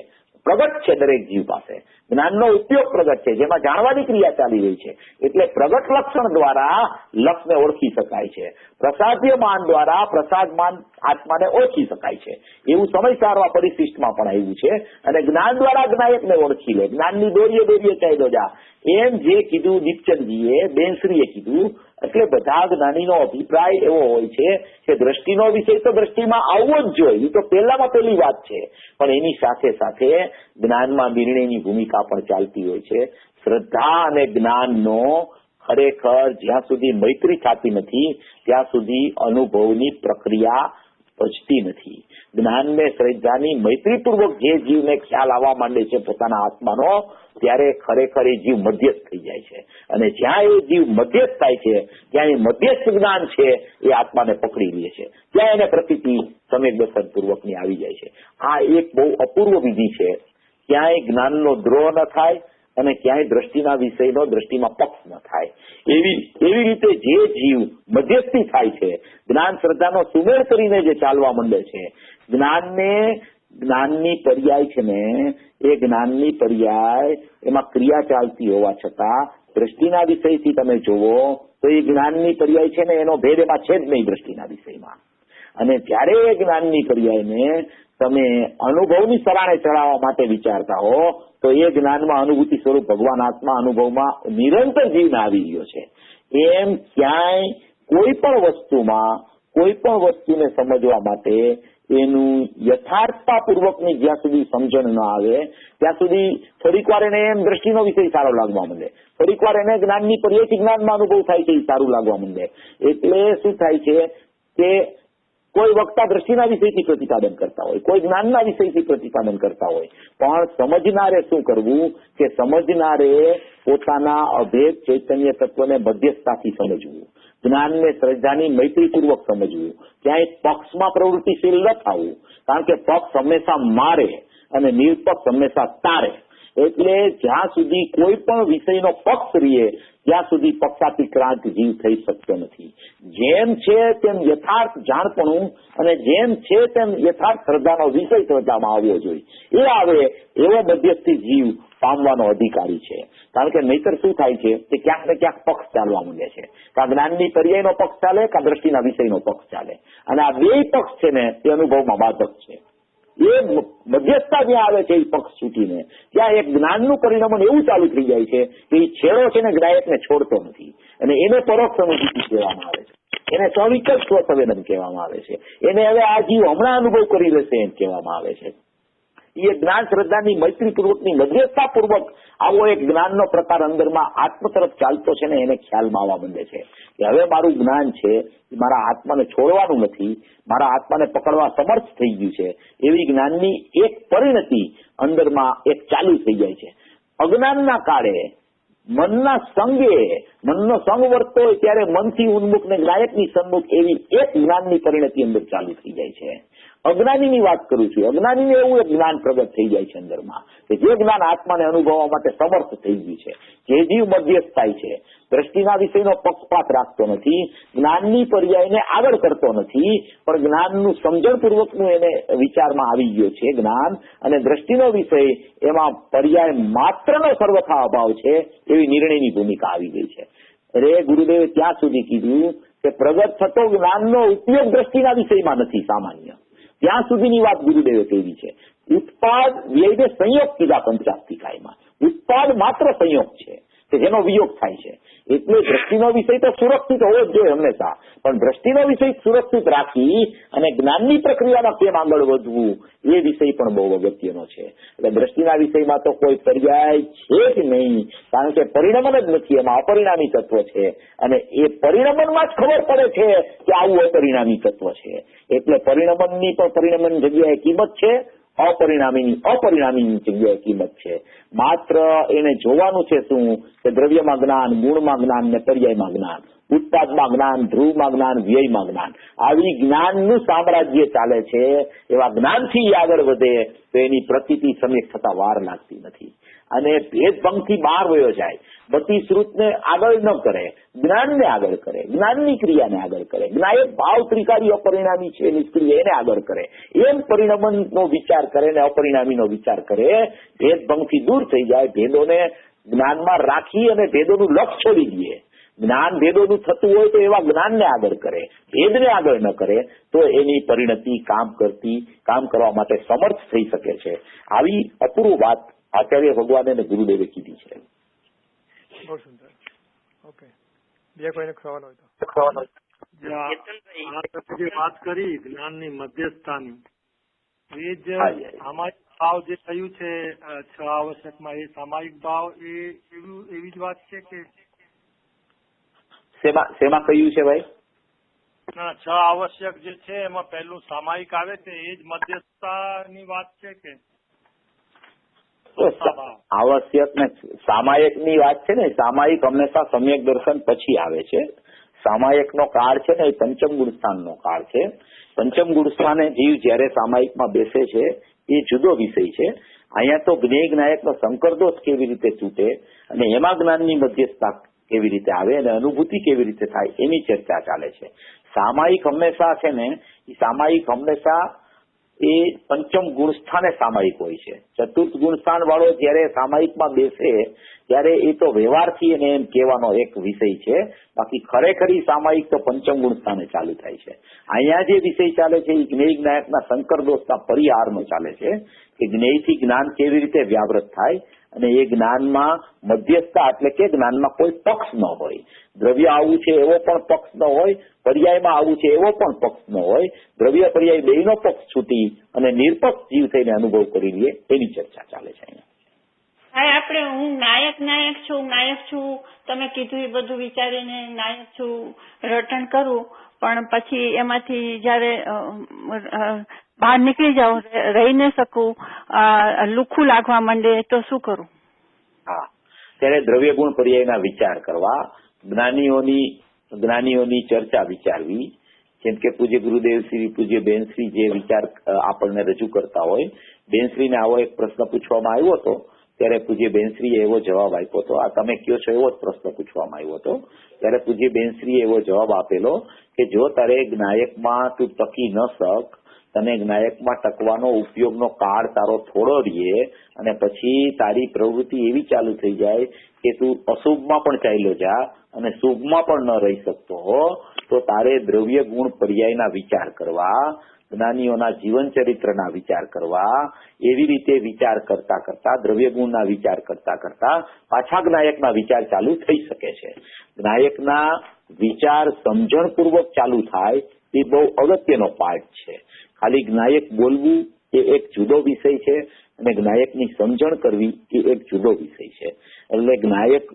પ્રગટ છે દરેક જીવ પાસે. જ્ઞાનનો ઉપયોગ પ્રગટ છે, જેમાં જાણવાની ક્રિયા ચાલી રહી છે. એટલે પ્રગટ લક્ષણ દ્વારા લક્ષને ઓળખી શકાય છે. પ્રસાદ્યમાન દ્વારા પ્રસાદમાન આત્માને ઓળખી શકાય છે. એવું સમય સારવા પરિશિષ્ટમાં પણ આવ્યું છે. અને જ્ઞાન દ્વારા જ્ઞાયકને ઓળખી લે, જ્ઞાનની દોરીએ ચાલ્યો જા, એમ જે કીધું દીપચંદજીએ, બેનશ્રીએ કીધું. એટલે બધા જ્ઞાનીનો અભિપ્રાય એવો હોય છે કે દ્રષ્ટિનો વિષય તો દ્રષ્ટિમાં આવવો જ જોઈએ, એ તો પહેલામાં પહેલી વાત છે. પણ એની સાથે સાથે જ્ઞાનમાં નિર્ણયની ભૂમિકા પણ ચાલતી હોય છે. શ્રદ્ધા અને જ્ઞાનનો ખરેખર જ્યાં સુધી મૈત્રી થતી નથી ત્યાં સુધી અનુભવની પ્રક્રિયા પચતી નથી. જ્ઞાનને શ્રદ્ધાની મૈત્રીપૂર્વક જે જીવને ખ્યાલ આવવા માંડે છે પોતાના આત્માનો, ત્યારે ખરેખર એ જીવ મધ્યસ્થ થઈ જાય છે. અને જ્યાં એ જીવ મધ્યસ્થ થાય છે ત્યાં એ મધ્યસ્થ જ્ઞાન છે એ આત્માને પકડી લે છે, ત્યાં એને પ્રતીતિ સમ્યક દર્શન પૂર્વકની આવી જાય છે. આ એક બહુ અપૂર્વ વિધિ છે. ક્યાંય જ્ઞાનનો દ્રોહ ન થાય અને ક્યાંય દ્રષ્ટિના વિષયનો દ્રષ્ટિમાં પક્ષ ન થાય. એવી રીતે જે જીવ મધ્યસ્થી થાય છે, જ્ઞાન શ્રદ્ધાનો સુમેળ કરીને જે ચાલવા માંડે છે, જ્ઞાનની પર્યાય છે ને એ જ્ઞાનની પર્યાય એમાં ક્રિયા ચાલતી હોવા છતાં દ્રષ્ટિના વિષયથી તમે જુઓ તો એ જ્ઞાનની પર્યાય છે ને એનો ભેદ એમાં છે જ નહીં દ્રષ્ટિના વિષયમાં. અને જ્યારે એ જ્ઞાનની પર્યાયને તમે અનુભવની સરાણે ચડાવવા માટે વિચારતા હો તો એ જ્ઞાનમાં અનુભૂતિ સ્વરૂપ ભગવાન આત્મા અનુભવમાં નિરંતર જીવને આવી ગયો છે. એમ ક્યાંય કોઈ પણ વસ્તુને સમજવા માટે એનું યથાર્થતાપૂર્વકની જ્યાં સુધી સમજણ ન આવે ત્યાં સુધી થોડીક વાર એને એમ દ્રષ્ટિનો વિષય સારો લાગવા માંડે, થોડીક વાર એને જ્ઞાનની પર્યાયથી જ્ઞાનમાં અનુભવ થાય છે એ સારું લાગવા માંડે. એટલે શું થાય છે કે કોઈ વક્તા દ્રષ્ટિના વિષયથી પ્રતિપાદન કરતા હોય, કોઈ જ્ઞાનના વિષયથી પ્રતિપાદન કરતા હોય, પણ સમજનારે શું કરવું કે સમજનારે પોતાના અભેદ ચૈતન્ય તત્વને મધ્યસ્થતાથી સમજવું, જ્ઞાનને શ્રદ્ધાની મૈત્રીપૂર્વક સમજવું, ક્યાંય પક્ષમાં પ્રવૃત્તિશીલ ન થવું, કારણ કે પક્ષ હંમેશા મારે અને નિરપક્ષ હંમેશા તારે. એટલે જ્યાં સુધી કોઈ પણ વિષયનો પક્ષ રહીએ ત્યાં સુધી પક્ષાતિક્રાંત જીવ થઈ શકતો નથી. જેમ છે તેમ યથાર્થ જાણપણું અને જેમ છે તેમ યથાર્થ શ્રદ્ધાનો વિષય શ્રદ્ધામાં આવવો જોઈએ. એ આવે એવો મધ્યસ્થી જીવ પામવાનો અધિકારી છે. કારણ કે નહીતર શું થાય છે કે ક્યાંક ને ક્યાંક પક્ષ ચાલવા માંડે છે. કાં જ્ઞાનની પર્યાયનો પક્ષ ચાલે, કાં દ્રષ્ટિના વિષયનો પક્ષ ચાલે. અને આ બે પક્ષ છે ને તે અનુભવમાં બાધક છે. એ મધ્યસ્થતા જ્યાં આવે છે એ પક્ષ છૂટીને ત્યાં એક જ્ઞાનનું પરિણામ એવું ચાલુ થઈ જાય છે કે એ છેડો છે ને જ્ઞાયકને છોડતો નથી અને એને પરોક્ષ અનુભૂતિ કહેવામાં આવે છે, એને સવિકલ્પ સ્વસંવેદન કહેવામાં આવે છે, એને હવે આ જીવ હમણાં અનુભવ કરી લેશે એમ કહેવામાં આવે છે. એ જ્ઞાન શ્રદ્ધાની મૈત્રીપૂર્વકની મધ્યસ્થતાપૂર્વક આવો એક જ્ઞાનનો પ્રકાર અંદરમાં આત્મ તરફ ચાલતો છે ને એને ખ્યાલમાં આવવા માંડે છે કે હવે મારું જ્ઞાન છે એ મારા આત્માને છોડવાનું નથી, મારા આત્માને પકડવા સમર્થ થઈ ગયું છે, એવી જ્ઞાનની એક પરિણતિ અંદરમાં એક ચાલુ થઈ જાય છે. અજ્ઞાનના કાળે મનના સંગે મનનો સંગ વર્તતો હોય ત્યારે મનથી ઉન્મુખ ને જ્ઞાયકની સન્મુખ એવી એક જ્ઞાનની પરિણતિ અંદર ચાલુ થઈ જાય છે. અજ્ઞાનીની વાત કરું છું. અજ્ઞાનીને એવું એક જ્ઞાન પ્રગટ થઈ જાય છે અંદરમાં કે જે જ્ઞાન આત્માને અનુભવવા માટે સમર્થ થઈ ગયું છે. જે જીવ મધ્યસ્થ થાય છે, દ્રષ્ટિના વિષયનો પક્ષપાત રાખતો નથી, જ્ઞાનની પર્યાયને આગળ કરતો નથી, પણ જ્ઞાનનું સમજણપૂર્વકનું એને વિચારમાં આવી ગયો છે જ્ઞાન, અને દ્રષ્ટિનો વિષય એમાં પર્યાય માત્રનો સર્વથા અભાવ છે એવી નિર્ણયની ભૂમિકા આવી ગઈ છે. અરે ગુરુદેવે ત્યાં સુધી કીધું કે પ્રગટ થતો જ્ઞાનનો ઉપયોગ દ્રષ્ટિના વિષયમાં નથી સામાન્ય. ત્યાં સુધીની વાત ગુરુદેવે કહી છે. ઉત્પાદ વ્યયને સંયોગ કીધા પંચાસ્તિકાયમાં. ઉત્પાદ માત્ર સંયોગ છે કે જેનો વિયોગ થાય છે. એટલે દ્રષ્ટિનો વિષય તો સુરક્ષિત હોવો જ જોઈએ હંમેશા, પણ દ્રષ્ટિનો વિષય સુરક્ષિત રાખી અને જ્ઞાનની પ્રક્રિયામાં કેમ આગળ વધવું એ વિષય પણ બહુ અગત્યનો છે. એટલે દ્રષ્ટિના વિષયમાં તો કોઈ પર્યાય છે જ નહીં, કારણ કે પરિણમન જ નથી, એમાં અપરિણામી તત્વ છે, અને એ પરિણમનમાં જ ખબર પડે છે કે આવું અપરિણામી તત્વ છે. એટલે પરિણમનની પણ પરિણમન જગ્યાએ કિંમત છે, અપરિણામીની જગ્યાએ કિંમત છે. માત્ર એને જોવાનું છે શું કે દ્રવ્યમાં જ્ઞાન, ગુણમાં જ્ઞાન ને પર્યાયમાં જ્ઞાન, ઉત્પાદમાં જ્ઞાન, ધ્રુવમાં જ્ઞાન, વ્યયમાં જ્ઞાન, આવી જ્ઞાનનું સામ્રાજ્ય ચાલે છે. એવા જ્ઞાનથી આગળ વધે તો એની પ્રતીતિ સમ્યક થતા વાર લાગતી નથી, અને ભેદભંગથી બહાર વયો જાય. બધી શ્રુતને આગળ ન કરે, જ્ઞાનને આગળ કરે, જ્ઞાનની ક્રિયાને આગળ કરે, જ્ઞાયક ભાવ ત્રિકારી અપરિણામી છે નિષ્ક્રિય એને આગળ કરે, એમ પરિણમનનો વિચાર કરે ને અપરિણામીનો વિચાર કરે. ભેદભંગથી દૂર થઈ જાય, ભેદોને જ્ઞાનમાં રાખી અને ભેદોનું લક્ષ છોડી દે. જ્ઞાન ભેદોનું થતું હોય તો એવા જ્ઞાનને આગળ કરે, ભેદને આગળ ન કરે તો એની પરિણતિ કામ કરવા માટે સમર્થ થઈ શકે છે. આવી અપૂર્વ વાત આચાર્ય ભગવાને અને ગુરુદેવે કીધી છે. બહુ સુંદર. ઓકે, બીજા કોઈને સવાલ હોય તો. જે વાત કરી જ્ઞાનની મધ્યસ્થતાની, એ જ સામાયિક ભાવ જે થયું છે 6 આવશ્યકમાં, એ સામાયિક ભાવ એવી જ વાત છે કે શેમાં કહ્યું છે ભાઈ? ના, 6 આવશ્યક જે છે એમાં પહેલું સામાયિક આવે છે, એ જ મધ્યસ્થતાની વાત છે કે આવશ્યક ને સામાયિક ની વાત છે ને? સામાયિક હંમેશા સમ્યક દર્શન પછી આવે છે. સામાયિક નો કાળ છે ને એ પંચમ ગુણસ્થાન નો કાળ છે. પંચમ ગુણસ્થાને જીવ જયારે સામાયિકમાં બેસે છે એ જુદો વિષય છે. અહીંયા તો જ્ઞેય જ્ઞાયક નો સંકરદોષ કેવી રીતે તૂટે અને એમાં જ્ઞાનની મધ્યસ્થતા કેવી રીતે આવે અને અનુભૂતિ કેવી રીતે થાય એની ચર્ચા ચાલે છે. સામાયિક હંમેશા છે ને, એ સામાયિક હંમેશા એ પંચમ ગુણસ્થાને સામાયિક હોય છે. ચતુર્થ ગુણસ્થાન વાળો જયારે સામાયિકમાં બેસે ત્યારે એ તો વ્યવહારથી એને એમ કહેવાનો એક વિષય છે, બાકી ખરેખરી સામાયિક તો પંચમ ગુણસ્થાને ચાલુ થાય છે. અહીંયા જે વિષય ચાલે છે એ જ્ઞેય જ્ઞાયકના સંકરદોષના પરિહારનો ચાલે છે કે જ્ઞેયથી જ્ઞાન કેવી રીતે વ્યાવૃત થાય અને એ જ્ઞાનમાં મધ્યસ્થતા એટલે કે જ્ઞાનમાં કોઈ પક્ષ ન હોય. દ્રવ્ય આવું છે એવો પણ પક્ષ ન હોય, પર્યાયમાં આવું છે એવો પણ પક્ષ ન હોય, દ્રવ્ય પર્યાય બેયનો પક્ષ છૂટી અને નિરપક્ષ જીવ થઈને અનુભવ કરી લઈએ એની ચર્ચા ચાલે છે અહીંયા. હા, આપણે હું નાયક છું, તમે કીધું એ બધું વિચારીને નાયક છું રટણ કરું, પણ પછી એમાંથી જયારે બહાર નીકળી જાઉં, રહી ન શકું, લુખું લાગવા માંડે તો શું કરું? હા, ત્યારે દ્રવ્ય ગુણ પર્યાયના વિચાર કરવા, જ્ઞાનીઓની ચર્ચા વિચારવી. જેમ કે પૂજ્ય ગુરુદેવ શ્રી, પૂજ્ય બેનશ્રી જે વિચાર આપણને રજૂ કરતા હોય, બેનશ્રીને આવો એક પ્રશ્ન પૂછવામાં આવ્યો હતો ત્યારે પૂજ્ય બેનશ્રીએ એવો જવાબ આપ્યો હતો. આ તમે કયો છો એવો જ પ્રશ્ન પૂછવામાં આવ્યો હતો ત્યારે પૂજ્ય બેનશ્રીએ એવો જવાબ આપેલો કે જો તારે જ્ઞાયકમાં તું ટકી ન શક, તને જ્ઞાયકમાં ટકવાનો ઉપયોગનો કાળ તારો થોડો રહીએ અને પછી તારી પ્રવૃત્તિ એવી ચાલુ થઈ જાય કે તું અશુભમાં પણ ચાલ્યો જા અને શુભમાં પણ ન રહી શકતો હો, તો તારે દ્રવ્ય ગુણ પર્યાયના વિચાર કરવા, જ્ઞાનીઓના જીવન ચરિત્રના વિચાર કરવા, એવી રીતે વિચાર કરતા કરતા, દ્રવ્ય ગુણના વિચાર કરતા કરતા પાછા જ્ઞાયકના વિચાર ચાલુ થઈ શકે છે. જ્ઞાયકના વિચાર સમજણપૂર્વક ચાલુ થાય એ બહુ અગત્યનો પાર્ટ છે. ખાલી જ્ઞાયક બોલવું એ એક જુદો વિષય છે અને જ્ઞાયકની સમજણ કરવી એ એક જુદો વિષય છે. એટલે જ્ઞાયક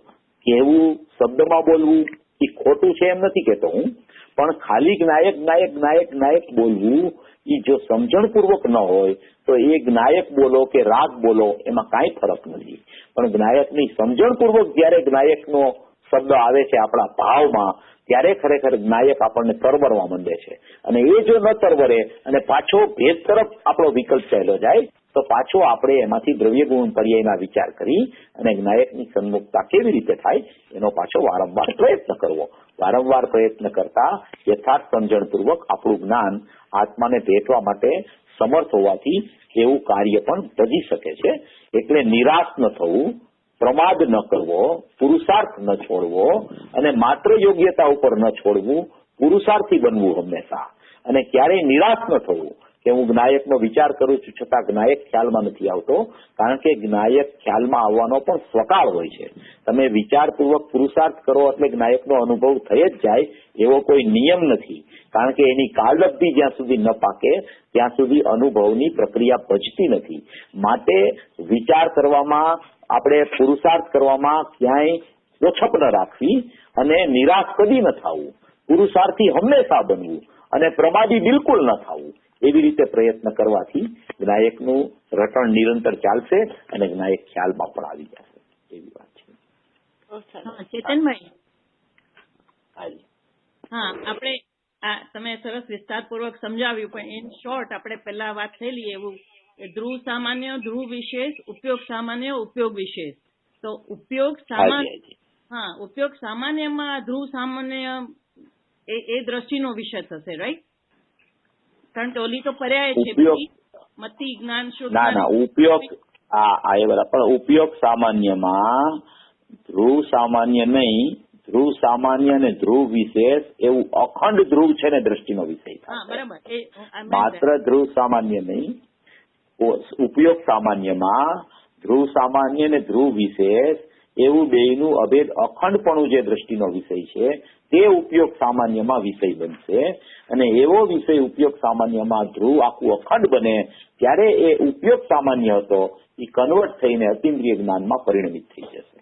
કહેવું, શબ્દમાં બોલવું એ ખોટું છે એમ નથી કહેતો હું, પણ ખાલી જ્ઞાયક જ્ઞાયક જ્ઞાયક જ્ઞાયક બોલવું એ જો સમજણપૂર્વક ન હોય તો એ જ્ઞાયક બોલો કે રાગ બોલો એમાં કાંઈ ફરક નથી. પણ જ્ઞાયકની સમજણપૂર્વક જયારે જ્ઞાયકનો શબ્દ આવે છે આપણા ભાવમાં ત્યારે ખરેખર જ્ઞાયક આપણને તરવરવા માંડે છે. અને એ જો ન તરવરે અને પાછો ભેદ તરફ આપણો વિકલ્પ ચાલ્યો જાય તો પાછો આપણે એમાંથી દ્રવ્ય ગુણ પર્યાયના વિચાર કરી અને જ્ઞાયકની સન્મુખતા કેવી રીતે થાય એનો પાછો વારંવાર પ્રયત્ન કરવો. વારંવાર પ્રયત્ન કરતા યથાર્થ સમજણપૂર્વક આપણું જ્ઞાન આત્માને ભેટવા માટે સમર્થ હોવાથી એવું કાર્ય પણ ભજી શકે છે. એટલે નિરાશ ન થવું, પ્રમાદ ન કરવો, પુરુષાર્થ ન છોડવો અને માત્ર યોગ્યતા ઉપર ન છોડવું, પુરુષાર્થી બનવું હંમેશા. અને ક્યારેય નિરાશ ન થવું કે હું જ્ઞાયકનો વિચાર કરું છું છતાં જ્ઞાયક ખ્યાલમાં નથી આવતો, કારણ કે જ્ઞાયક ખ્યાલમાં આવવાનો પણ સ્વકાળ હોય છે. તમે વિચારપૂર્વક પુરુષાર્થ કરો એટલે જ્ઞાયકનો અનુભવ થઈ જ જાય એવો કોઈ નિયમ નથી, કારણ કે એની કાળલબ્ધિ જ્યાં સુધી ન પાકે ત્યાં સુધી અનુભવની પ્રક્રિયા ભજતી નથી. માટે વિચાર કરવામાં, આપણે પુરુષાર્થ કરવામાં ક્યાંય ઓછપ ન રાખવી અને નિરાશ કદી ન થવું, પુરુષાર્થી હંમેશા બનવું અને પ્રમાદી બિલકુલ ન થવું. એવી રીતે પ્રયત્ન કરવાથી જ્ઞાયકનું રટણ નિરંતર ચાલશે અને જ્ઞાયક ખ્યાલમાં પણ આવી જશે. એવી વાત છે. ચેતનભાઈ, હા, આપણે તમે સરસ વિસ્તારપૂર્વક સમજાવ્યું, પણ ઇન શોર્ટ આપણે પહેલા વાત થયેલી એવું ધ્રુવ સામાન્ય, ધ્રુવ વિશેષ, ઉપયોગ સામાન્ય, ઉપયોગ વિશેષ. તો ઉપયોગ સામાન્ય, હા, ઉપયોગ સામાન્યમાં ધ્રુવ સામાન્ય એ દ્રષ્ટિનો વિષય થશે, રાઈટ? કારણ કે ઓલી તો પર્યાય છે, મતિ જ્ઞાન શુદ્ધ. ના, ઉપયોગ એ બરાબર, પણ ઉપયોગ સામાન્યમાં ધ્રુવ સામાન્ય નહીં, ધ્રુવ સામાન્ય અને ધ્રુવ વિશેષ એવું અખંડ ધ્રુવ છે ને દ્રષ્ટિનો વિષય થાય. માત્ર ધ્રુવ સામાન્ય નહીં, ઉપયોગ સામાન્યમાં ધ્રુવ સામાન્ય અને ધ્રુવ વિશેષ એવું બેયનું અભેદ અખંડપણું જે દ્રષ્ટિનો વિષય છે તે ઉપયોગ સામાન્યમાં વિષય બનશે. અને એવો વિષય ઉપયોગ સામાન્યમાં ધ્રુવ આખું અખંડ બને ત્યારે એ ઉપયોગ સામાન્ય હતો એ કન્વર્ટ થઈને અતિન્દ્રિય જ્ઞાનમાં પરિણમિત થઈ જશે.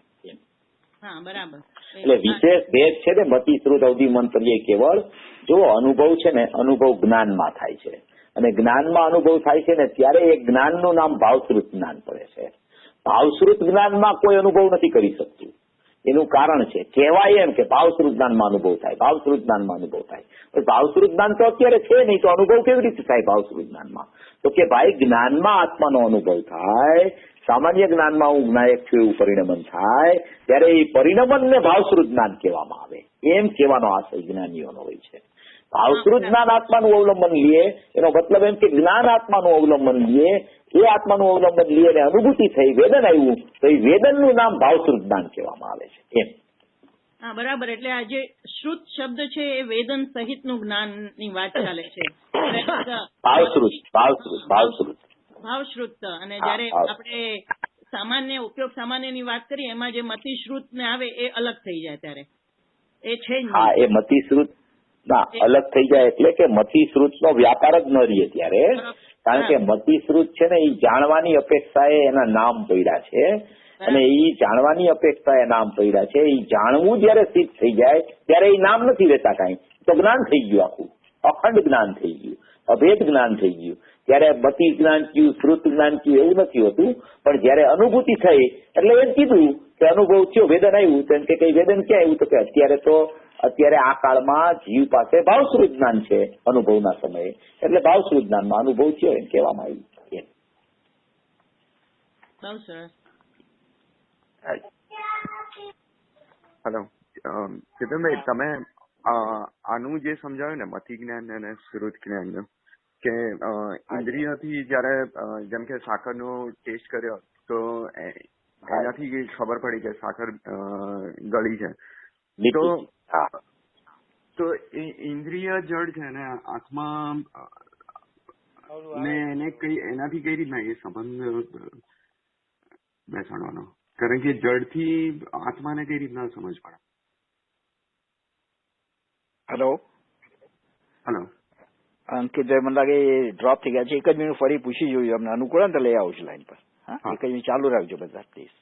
બરાબર. એટલે વિશેષ ભેદ છે ને મતિ શ્રુત અવધિ મન પર્યાય કેવળ જો અનુભવ છે ને, અનુભવ જ્ઞાનમાં થાય છે અને જ્ઞાનમાં અનુભવ થાય છે ને ત્યારે એ જ્ઞાનનું નામ ભાવશ્રુત જ્ઞાન પડે છે. ભાવશ્રુત જ્ઞાનમાં કોઈ અનુભવ નથી કરી શકતું. એનું કારણ છે, કહેવાય એમ કે ભાવશ્રુત જ્ઞાનમાં અનુભવ થાય, ભાવશ્રુત જ્ઞાનમાં અનુભવ થાય. ભાવશ્રુત જ્ઞાન તો અત્યારે છે નહીં તો અનુભવ કેવી રીતે થાય ભાવશ્રુત જ્ઞાનમાં? તો કે ભાઈ જ્ઞાનમાં આત્માનો અનુભવ થાય, સામાન્ય જ્ઞાનમાં હું જ્ઞાયક છું એવું પરિણમન થાય ત્યારે એ પરિણમનને ભાવશ્રુત જ્ઞાન કહેવામાં આવે. એમ કહેવાનો આશય જ્ઞાનીઓનો હોય છે. ભાવશ્રુત જ્ઞાન આત્માનું અવલંબન લે એનો મતલબ એમ કે જ્ઞાન આત્માનું અવલંબન લે, એ આત્માનું અવલંબન લે અને અનુભૂતિ થઈ, વેદન આવ્યું તો એ વેદનનું નામ ભાવશ્રુત જ્ઞાન કહેવામાં આવે છે. એમ. હા, બરાબર. એટલે આ જે શ્રુત શબ્દ છે એ વેદન સહિતનું જ્ઞાનની વાત ચાલે છે. ભાવશ્રુત. અને જયારે આપણે સામાન્ય ઉપયોગ સામાન્યની વાત કરીએ એમાં જે મતિશ્રુત ને આવે એ અલગ થઈ જાય ત્યારે એ છે. હા, એ મતિશ્રુત અલગ થઈ જાય એટલે કે મતિશ્રુત નો વ્યાપાર જ ન રહે ત્યારે, કારણ કે મતિશ્રુત છે ને એ જાણવાની અપેક્ષાએ એના નામ પડ્યા છે અને એ જાણવાની અપેક્ષાએ નામ પડ્યા છે. એ જાણવું જયારે સિદ્ધ થઈ જાય ત્યારે એ નામ નથી રહેતા કાંઈ, તો જ્ઞાન થઈ ગયું, આખું અખંડ જ્ઞાન થઈ ગયું, અભેદ જ્ઞાન થઈ ગયું. ત્યારે મતિ જ્ઞાન કયું, શ્રુત જ્ઞાન કયું એવું નથી હોતું. પણ જયારે અનુભૂતિ થઈ એટલે એમ કીધું કે અનુભવ થયો, વેદન આવ્યું તો એમ કે કઈ વેદન ક્યાં આવ્યું? તો કે અત્યારે આ કાળમાં જીવ પાસે ભાવશ્રુત જ્ઞાન છે અનુભવના સમયે, એટલે ભાવશ્રુત જ્ઞાનમાં અનુભવ થયો એમ કહેવામાં આવ્યું. હેલો ચેતનભાઈ, તમે આનું જે સમજાવ્યું ને મતિ જ્ઞાન અને શ્રુત જ્ઞાન કે ઇન્દ્રિયથી જયારે જેમ કે સાકરનો ટેસ્ટ કર્યો તો એનાથી ખબર પડી કે સાકર ગળી છે, તો એ ઇન્દ્રિય જડ છે ને આંખમાં ને એને એનાથી કઈ રીતના એ સંબંધ બેસાડવાનો? કારણ કે જડથી આત્માને કઈ રીતના સમજ પડે? હેલો. અંકિતભાઈ મને લાગે ડ્રોપ થઈ ગયા છે. એક જ મિનિટ ફરી પૂછી જોઈએ, અમને અનુકૂળ તો લઈ આવું છું લાઈન પર. હા, એક જ મિનિટ ચાલુ રાખજો બધા પ્લીઝ.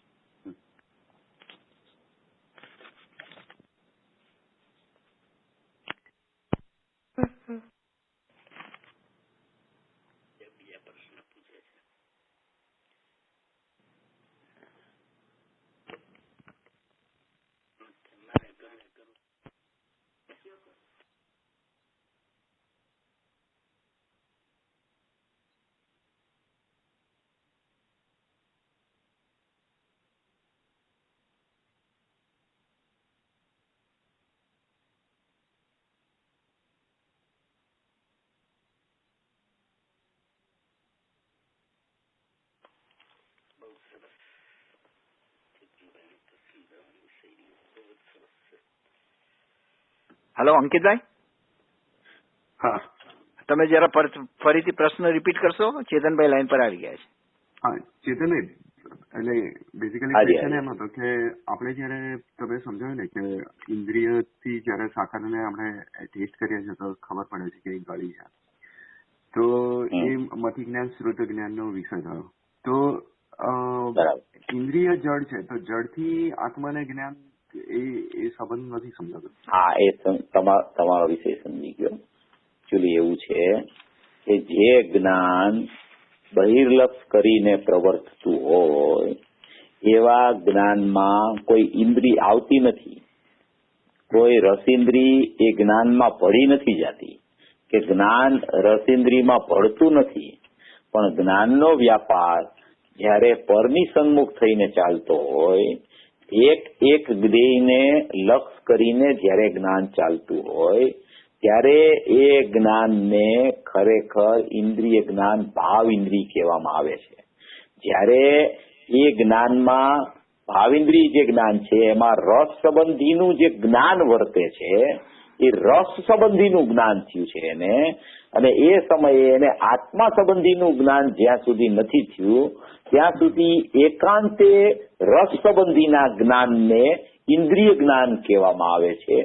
હેલો અંકિતભાઈ. હા, તમે જરા ફરીથી પ્રશ્ન રિપીટ કરશો? ચેતનભાઈ લાઈન પર આવી ગયા છે. હા ચેતનભાઈ, એટલે બેઝિકલી ક્વેશ્ચન એમ હતો કે આપણે જયારે તમે સમજાવ્યું ને કે ઇન્દ્રિયથી જયારે સાકરને આપણે ટેસ્ટ કરીએ છીએ તો ખબર પડે છે કે એ ગળી છે, તો એ મતિ જ્ઞાન શ્રુત જ્ઞાનનો વિષય થયો. તો ઇન્દ્રિય જળ છે, તો જળથી આત્માને જ્ઞાન એ સંબંધ નથી સમજાતો. હા, એ તમારો વિષય સમજી ગયો. એકચ્યુઅલી એવું છે કે જે જ્ઞાન બહિર્લક્ષ કરીને પ્રવર્તતું હોય એવા જ્ઞાનમાં કોઈ ઇન્દ્રિય આવતી નથી, કોઈ રસિન્દ્રી એ જ્ઞાનમાં ભળી નથી જતી, કે જ્ઞાન રસિન્દ્રીમાં ભળતું નથી. પણ જ્ઞાનનો વ્યાપાર જયારે પરની સન્મુખ થઈને ચાલતો હોય, એક જ્ઞેયને લક્ષ કરીને જયારે જ્ઞાન ચાલતું હોય, ત્યારે એ જ્ઞાનને ખરેખર ઇન્દ્રિય જ્ઞાન ભાવ ઇન્દ્રિય કહેવામાં આવે છે. જ્યારે એ જ્ઞાનમાં ભાવિન્દ્રિય જે જ્ઞાન છે એમાં રસ સંબંધીનું જે જ્ઞાન વર્તે છે એ રસ સંબંધીનું જ્ઞાન થયું છે એને, અને એ સમયે એને આત્મા સંબંધીનું જ્ઞાન જ્યાં સુધી નથી થયું ત્યાં સુધી એકાંતે રસ સંબંધીના જ્ઞાનને ઇન્દ્રિય જ્ઞાન કહેવામાં આવે છે,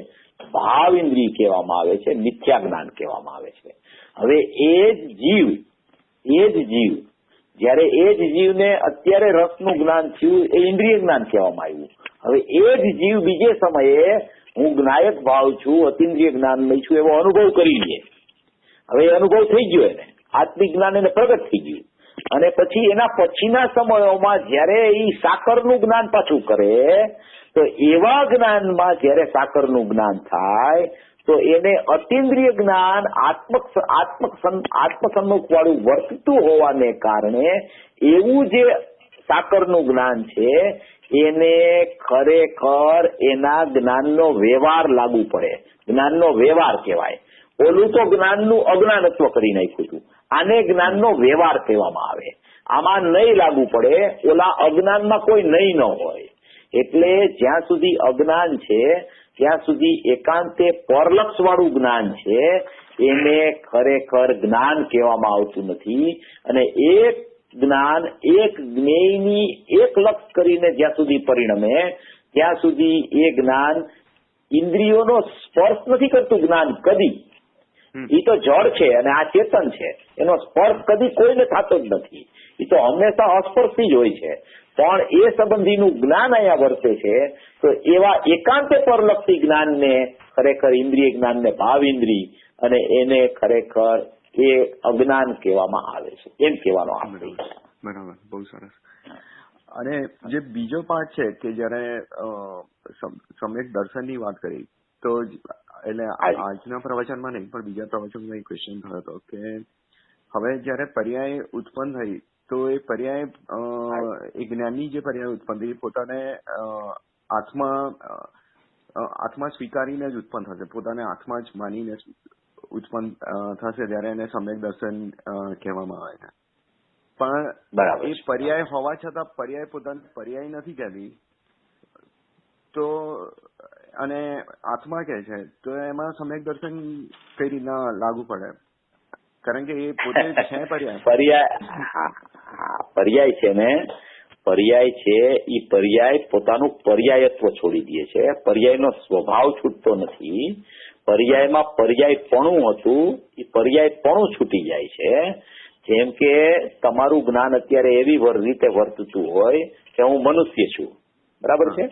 ભાવ ઇન્દ્રિય કહેવામાં આવે છે, મિથ્યા જ્ઞાન કહેવામાં આવે છે. હવે એ જ જીવ જયારે એ જ જીવને અત્યારે રસનું જ્ઞાન થયું એ ઇન્દ્રિય જ્ઞાન કહેવામાં આવ્યું. હવે એ જ જીવ બીજે સમયે હું જ્ઞાયક ભાવ છું, અતિન્દ્રિય જ્ઞાન નહીં છું એવો અનુભવ કરી લે. હવે એ અનુભવ થઈ ગયો એને, આત્મિક જ્ઞાન એને પ્રગટ થઈ ગયું. અને પછી એના પછીના સમયોમાં જયારે એ સાકરનું જ્ઞાન પાછું કરે, તો એવા જ્ઞાનમાં જયારે સાકરનું જ્ઞાન થાય તો એને અતિન્દ્રિય જ્ઞાન આત્મસન્મુખ વાળું વર્તતું હોવાને કારણે એવું જે સાકરનું જ્ઞાન છે એને ખરેખર એના જ્ઞાનનો વ્યવહાર લાગુ પડે, જ્ઞાનનો વ્યવહાર કહેવાય. ઓલું તો જ્ઞાનનું અજ્ઞાનત્વ કરી નાખ્યું હતું, આને જ્ઞાનનો વ્યવહાર કહેવામાં આવે. આમાં નહીં લાગુ પડે, ઓલા અજ્ઞાનમાં કોઈ નહીં ન હોય. એટલે જ્યાં સુધી અજ્ઞાન છે ત્યાં સુધી એકાંતે પરલક્ષ વાળું જ્ઞાન છે એને ખરેખર જ્ઞાન કહેવામાં આવતું નથી. અને એક જ્ઞાન એક જ્ઞેયની એક લક્ષ કરીને જ્યાં સુધી પરિણમે ત્યાં સુધી એ જ્ઞાન ઇન્દ્રિયોનો સ્પર્શ નથી કરતું. જ્ઞાન કદી, એ તો જળ છે અને આ ચેતન છે, એનો સ્પર્શ કદી કોઈને થતો જ નથી. એ તો હંમેશા અસ્પર્શી જ હોય છે. પણ એ સંબંધીનું જ્ઞાન અહીંયા વર્તે છે, તો એવા એકાંતે પરલક્ષી જ્ઞાનને ખરેખર ઇન્દ્રિય જ્ઞાનને ભાવ ઇન્દ્રિય અને એને ખરેખર એ અજ્ઞાન કહેવામાં આવે છે, એમ કહેવાનો આપણે. બરાબર, બહુ સરસ. અને જે બીજો પાર્ટ છે કે જયારે સમ્યક દર્શનની વાત કરી, તો એટલે આજના પ્રવચનમાં નહીં પણ બીજા પ્રવચનમાં ક્વેશ્ચન થયો હતો કે હવે જયારે પર્યાય ઉત્પન્ન થઈ તો એ પર્યાય એ જ્ઞાનની જે પર્યાય ઉત્પન્ન થઈ પોતાને આત્મા સ્વીકારીને જ ઉત્પન્ન થશે, પોતાને આત્મા જ માનીને ઉત્પન્ન થશે ત્યારે એને સમ્યક દર્શન કહેવામાં આવે છે. પણ એ પર્યાય હોવા છતાં પર્યાય પોતાને પર્યાય નથી કહેતી, તો અને આત્મા કહે છે, તો એમાં સમ્યક દર્શન કઈ રીતના લાગુ પડે? કારણ કે એ પોતે છે પર્યાય છે ને, પર્યાય છે એ પર્યાય પોતાનું પર્યાયત્વ છોડી દે છે. પર્યાયનો સ્વભાવ છૂટતો નથી. પર્યાયમાં પર્યાયપણું હતું એ પર્યાયપણું છૂટી જાય છે. જેમ કે તમારું જ્ઞાન અત્યારે એવી રીતે વર્તતું હોય કે હું મનુષ્ય છું, બરાબર છે.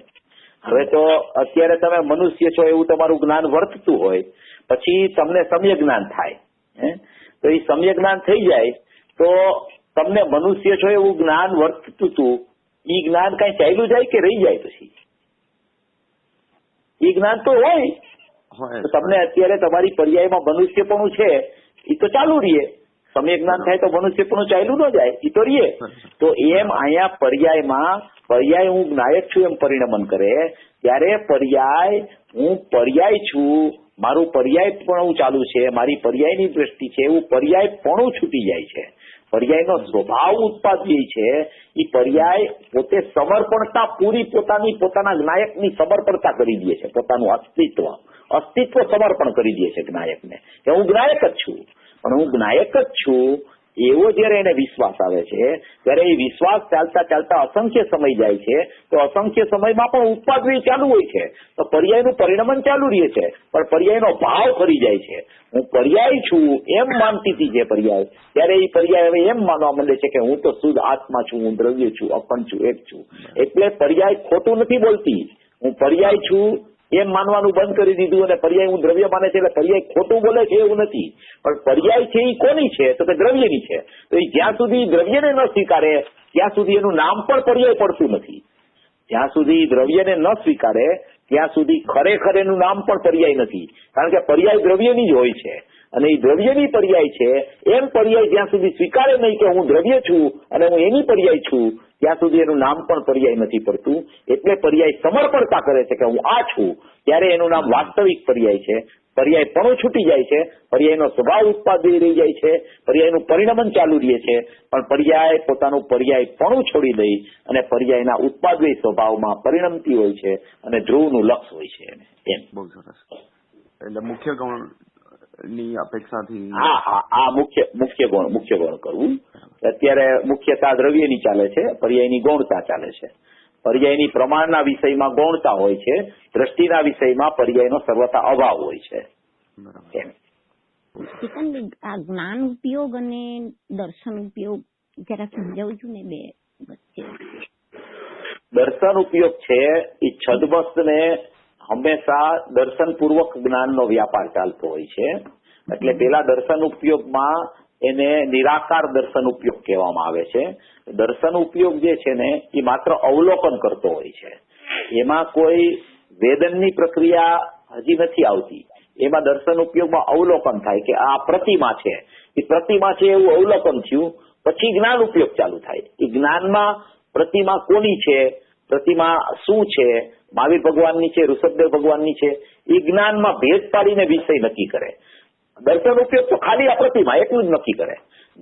હવે તો અત્યારે તમે મનુષ્ય છો એવું તમારું જ્ઞાન વર્તતું હોય, પછી તમને સમ્ય જ્ઞાન થાય, તો એ સમ્ય જ્ઞાન થઈ જાય તો તમને મનુષ્ય છો એવું જ્ઞાન વર્તતું હતું, એ જ્ઞાન કઈ ચાલ્યું જાય કે રહી જાય? પછી એ જ્ઞાન તો હોય, તમને અત્યારે તમારી પર્યાયમાં મનુષ્યપણું છે એ તો ચાલુ રહીએ. સમ્ય જ્ઞાન થાય તો મનુષ્યપણું ચાલ્યું ન જાય, એ તો રહીએ. તો એમ અહીંયા પર્યાય હું જ્ઞાયક છું એમ પરિણમન કરે ત્યારે પર્યાય હું પર્યાય છું, મારું પર્યાયપણું ચાલુ છે, મારી પર્યાયની દ્રષ્ટિ છે એવું પર્યાયપણું છૂટી જાય છે. પર્યાયનો સ્વભાવ ઉત્પાદિય છે એ પર્યાય પોતે સમર્પણતા પૂરી પોતાના જ્ઞાયકની સમર્પણતા કરી દે છે. પોતાનું અસ્તિત્વ સમર્પણ કરી દે છે જ્ઞાયકને કે હું જ્ઞાયક જ છું. પણ હું જ્ઞાયક જ છું એવો જયારે એને વિશ્વાસ આવે છે ત્યારે એ વિશ્વાસ ચાલતા ચાલતા અસંખ્ય સમય જાય છે. તો અસંખ્ય સમયમાં પણ ઉત્પાદન ચાલુ હોય છે, તો પર્યાયનું પરિણમન ચાલુ રહે છે, પણ પર્યાયનો ભાવ ફરી જાય છે. હું પર્યાય છું એમ માનતી હતી જે પર્યાય, ત્યારે એ પર્યાય હવે એમ માનવા માંડે છે કે હું તો શુદ્ધ આત્મા છું, હું દ્રવ્ય છું, અખંડ છું, એક છું. એટલે પર્યાય ખોટું નથી બોલતી. હું પર્યાય છું એમ માનવાનું બંધ કરી દીધું અને પર્યાય હું દ્રવ્ય માને છે એટલે પર્યાય ખોટું બોલે છે એવું નથી. પણ પર્યાય છે એ કોની છે? તો કે દ્રવ્યની છે. તો એ જ્યાં સુધી દ્રવ્યને ન સ્વીકારે ત્યાં સુધી એનું નામ પણ પર્યાય પડતું નથી. જ્યાં સુધી દ્રવ્યને ન સ્વીકારે ત્યાં સુધી ખરેખર એનું નામ પણ પર્યાય નથી. કારણ કે પર્યાય દ્રવ્યની જ હોય છે અને એ દ્રવ્યની પર્યાય છે. એમ પર્યાય જ્યાં સુધી સ્વીકારે નહીં કે હું દ્રવ્ય છું અને હું એની પર્યાય છું ત્યાં સુધી એનું નામ પણ પર્યાય નથી પડતું. એટલે પર્યાય સમર્પણતા કરે છે કે હું આ છું, ત્યારે એનું નામ વાસ્તવિક પર્યાય છે. પર્યાયપણું છૂટી જાય છે, પર્યાયનો સ્વભાવ ઉત્પાદિત રહી જાય છે, પર્યાયનું પરિણમન ચાલુ રહે છે. પણ પર્યાય પોતાનું પર્યાયપણું છોડી દઈ અને પર્યાયના ઉત્પાદિત સ્વભાવમાં પરિણમતી હોય છે અને ધ્રુવનું લક્ષ હોય છે. એમ બહુ સરસ. એટલે મુખ્ય ગૌણ ની અપેક્ષાથી આ મુખ્ય ગૌણ કરવું. અત્યારે મુખ્યતા દ્રવ્યની ચાલે છે, પર્યાયની ગૌણતા ચાલે છે. પર્યાયની પ્રમાણના વિષયમાં ગૌણતા હોય છે, દ્રષ્ટિના વિષયમાં પર્યાયનો સર્વથા અભાવ હોય છે. આ જ્ઞાન ઉપયોગ અને દર્શન ઉપયોગ જરા સમજાવજો ને બે વચ્ચે. દર્શન ઉપયોગ છે એ છદબસ્તને હંમેશા દર્શનપૂર્વક જ્ઞાનનો વ્યાપાર ચાલતો હોય છે. એટલે પેલા દર્શન ઉપયોગમાં એને નિરાકાર દર્શન ઉપયોગ કહેવામાં આવે છે. દર્શન ઉપયોગ જે છે ને એ માત્ર અવલોકન કરતો હોય છે, એમાં કોઈ વેદનની પ્રક્રિયા હજી નથી આવતી. એમાં દર્શન ઉપયોગમાં અવલોકન થાય કે આ પ્રતિમા છે, એ પ્રતિમા છે એવું અવલોકન થયું, પછી જ્ઞાન ઉપયોગ ચાલુ થાય. એ જ્ઞાનમાં પ્રતિમા કોની છે, પ્રતિમા શું છે, મહાવીર ભગવાનની છે, ઋષભદેવ ભગવાનની છે, એ જ્ઞાનમાં ભેદ પાડીને વિષય નક્કી કરે. દર્શન ઉપયોગ તો ખાલી આ પ્રતિમા એટલું જ નક્કી કરે,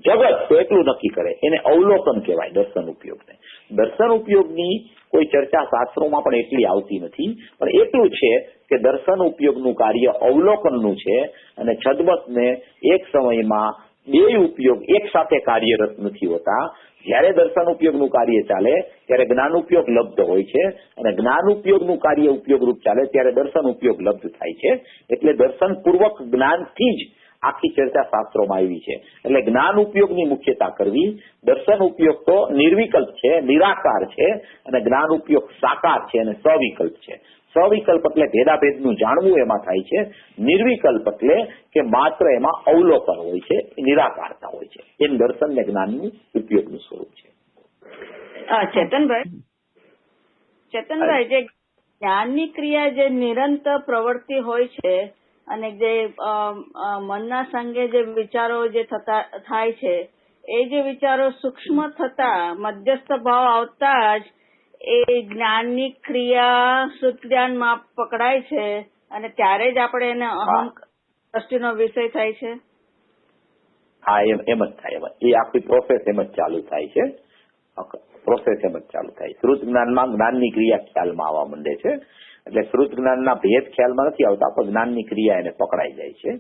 જગત તો એટલું નક્કી કરે. એને અવલોકન કહેવાય દર્શન ઉપયોગને. દર્શન ઉપયોગની કોઈ ચર્ચા શાસ્ત્રોમાં પણ એટલી આવતી નથી, પણ એટલું છે કે દર્શન ઉપયોગનું કાર્ય અવલોકનનું છે અને છદબસને એક સમયમાં બે ઉપયોગ એક સાથે કાર્યરત નથી હોતા. જ્યારે દર્શન ઉપયોગનું કાર્ય ચાલે ત્યારે જ્ઞાન ઉપયોગ લબ્ધ હોય છે અને જ્ઞાન ઉપયોગનું કાર્ય ઉપયોગરૂપ ચાલે ત્યારે દર્શન ઉપયોગ લબ્ધ થાય છે. એટલે દર્શન પૂર્વક જ્ઞાનથી જ આખી ચર્ચા શાસ્ત્રોમાં આવી છે. એટલે જ્ઞાન ઉપયોગની મુખ્યતા કરવી. દર્શન ઉપયોગ તો નિર્વિકલ્પ છે, નિરાકાર છે, અને જ્ઞાન ઉપયોગ સાકાર છે અને સવિકલ્પ છે. સવિકલ્પ એટલે ભેદાભેદનું જાણવું એમાં થાય છે. નિર્વિકલ્પ એટલે કે માત્ર એમાં અવલોકન હોય છે, નિરાકારતા હોય છે. એમ દર્શન ને જ્ઞાનનું ઉપયોગનું સ્વરૂપ છે. ચેતનભાઈ, જે જ્ઞાનની ક્રિયા જે નિરંતર પ્રવૃત્તિ હોય છે અને જે મનના સંગે જે વિચારો જે થાય છે એ જે વિચારો સૂક્ષ્મ થતા મધ્યસ્થ ભાવ આવતા જ એ જ્ઞાનની ક્રિયા શુદ્ધ જ્ઞાનમાં પકડાય છે અને ત્યારે જ આપણે એને અહમ દ્રષ્ટિનો વિષય થાય છે. હા, એમ જ થાય. એ આખી પ્રોસેસ એમ જ ચાલુ થાય છે. શ્રુત જ્ઞાનમાં જ્ઞાનની ક્રિયા ખ્યાલમાં આવવા માંડે છે એટલે શ્રુત જ્ઞાનના ભેદ ખ્યાલમાં નથી આવતા, પણ જ્ઞાનની ક્રિયા એને પકડાઈ જાય છે.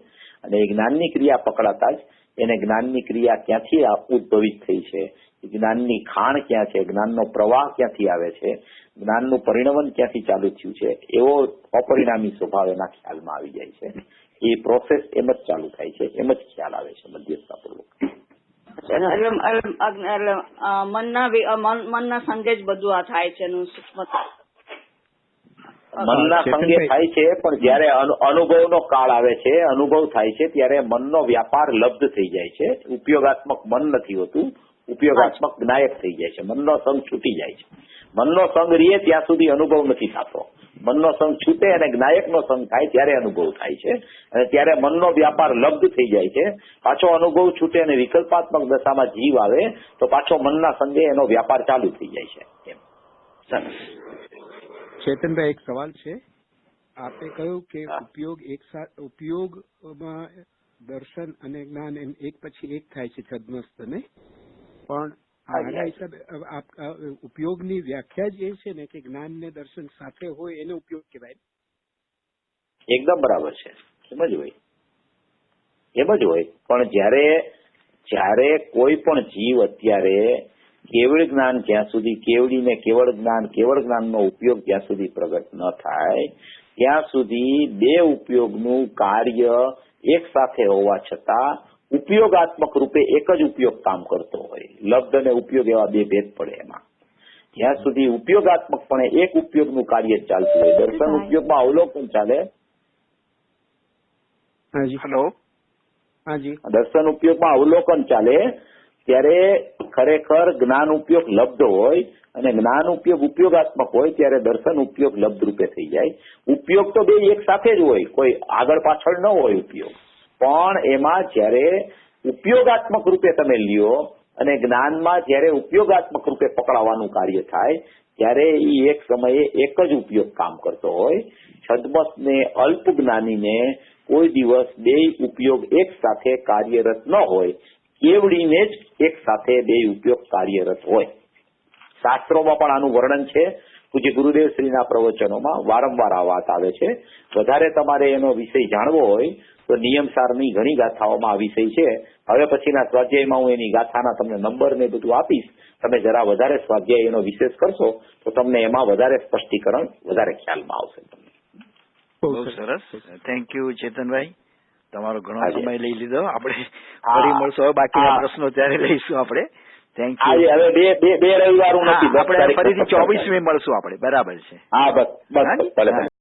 અને એ જ્ઞાનની ક્રિયા પકડાતા જ એને જ્ઞાનની ક્રિયા ક્યાંથી ઉદ્ભવિત થઈ છે, જ્ઞાનની ખાણ ક્યાં છે, જ્ઞાનનો પ્રવાહ ક્યાંથી આવે છે, જ્ઞાનનું પરિણમન ક્યાંથી ચાલુ થયું છે, એવો અપરિણામી સ્વભાવ એના ખ્યાલમાં આવી જાય છે. એ પ્રોસેસ એમ જ ચાલુ થાય છે, એમ જ ખ્યાલ આવે છે મધ્યસ્થતાપૂર્વક. મનના સંગે જ બધું આ થાય છે એનું સૂક્ષ્મતા મનના સંગે થાય છે. પણ જયારે અનુભવનો કાળ આવે છે, અનુભવ થાય છે, ત્યારે મનનો વ્યાપાર લબ્ધ થઈ જાય છે. ઉપયોગાત્મક મન નથી હોતું, ઉપયોગાત્મક જ્ઞાયક થઈ જાય છે. મનનો સંગ છૂટી જાય છે. મનનો સંગ રીએ ત્યાં સુધી અનુભવ નથી થતો. મનનો સંગ છૂટે અને જ્ઞાયકનો સંગ થાય ત્યારે અનુભવ થાય છે. અને ત્યારે મનનો વ્યાપાર લબ્ધ થઈ જાય છે. પાછો અનુભવ છૂટે અને વિકલ્પાત્મક દશામાં જીવ આવે તો પાછો મનના સંગે એનો વ્યાપાર ચાલુ થઈ જાય છે. એમ. સરસ. ચેતનભાઈ, એક સવાલ છે. આપે કહ્યું કે ઉપયોગમાં દર્શન અને જ્ઞાન એમ એક પછી એક થાય છે છદ્મસ્ત ને, પણ આના હિસાબે ઉપયોગની વ્યાખ્યા જ એ છે ને કે જ્ઞાન ને દર્શન સાથે હોય એને ઉપયોગ કહેવાય. એકદમ બરાબર છે. એમ જ હોય. પણ જ્યારે કોઈ પણ જીવ અત્યારે કેવળ જ્ઞાન જ્યાં સુધી કેવડીને કેવળ જ્ઞાનનો ઉપયોગ જ્યાં સુધી પ્રગટ ન થાય ત્યાં સુધી બે ઉપયોગનું કાર્ય એક સાથે હોવા છતાં ઉપયોગાત્મક રૂપે એક જ ઉપયોગ કામ કરતો હોય. લબ્ધ અને ઉપયોગ એવા બે ભેદ પડે એમાં. જ્યાં સુધી ઉપયોગાત્મકપણે એક ઉપયોગનું કાર્ય ચાલતું હોય, દર્શન ઉપયોગમાં અવલોકન ચાલે. દર્શન ઉપયોગમાં અવલોકન ચાલે ત્યારે ખરેખર જ્ઞાન ઉપયોગ લબ્ધ હોય અને જ્ઞાન ઉપયોગ ઉપયોગાત્મક હોય ત્યારે દર્શન ઉપયોગ લબ્ધ રૂપે થઈ જાય. ઉપયોગ તો બે એક સાથે જ હોય, કોઈ આગળ પાછળ ન હોય ઉપયોગ. પણ એમાં જ્યારે ઉપયોગાત્મક રૂપે તમે લ્યો અને જ્ઞાનમાં જ્યારે ઉપયોગાત્મક રૂપે પકડાવવાનું કાર્ય થાય ત્યારે એ એક સમયે એક જ ઉપયોગ કામ કરતો હોય. છદ્મસને અલ્પ જ્ઞાનીને કોઈ દિવસ બે ઉપયોગ એક સાથે કાર્યરત ન હોય, કેવડીને જ એક સાથે બે ઉપયોગ કાર્યરત હોય. શાસ્ત્રોમાં પણ આનું વર્ણન છે. પૂજ્ય ગુરુદેવ શ્રીના પ્રવચનોમાં વારંવાર આ વાત આવે છે. વધારે તમારે એનો વિષય જાણવો હોય તો નિયમસારની ઘણી ગાથાઓમાં આ વિષય છે. હવે પછીના સ્વાધ્યાયમાં હું એની ગાથાના તમને નંબર ને બધું આપીશ. તમે જરા વધારે સ્વાધ્યાય એનો વિશેષ કરશો તો તમને એમાં વધારે સ્પષ્ટીકરણ વધારે ખ્યાલમાં આવશે. બહુ સરસ. થેન્ક યુ ચેતનભાઈ, તમારો ઘણો સમય લઈ લીધો. આપણે ફરી મળશું. હવે બાકીના પ્રશ્નો ત્યારે લઈશું આપણે. Thank you. હવે બે રવિવાર આપણે ફરીથી 24મી મળશું આપણે. બરાબર છે. હા, બસ.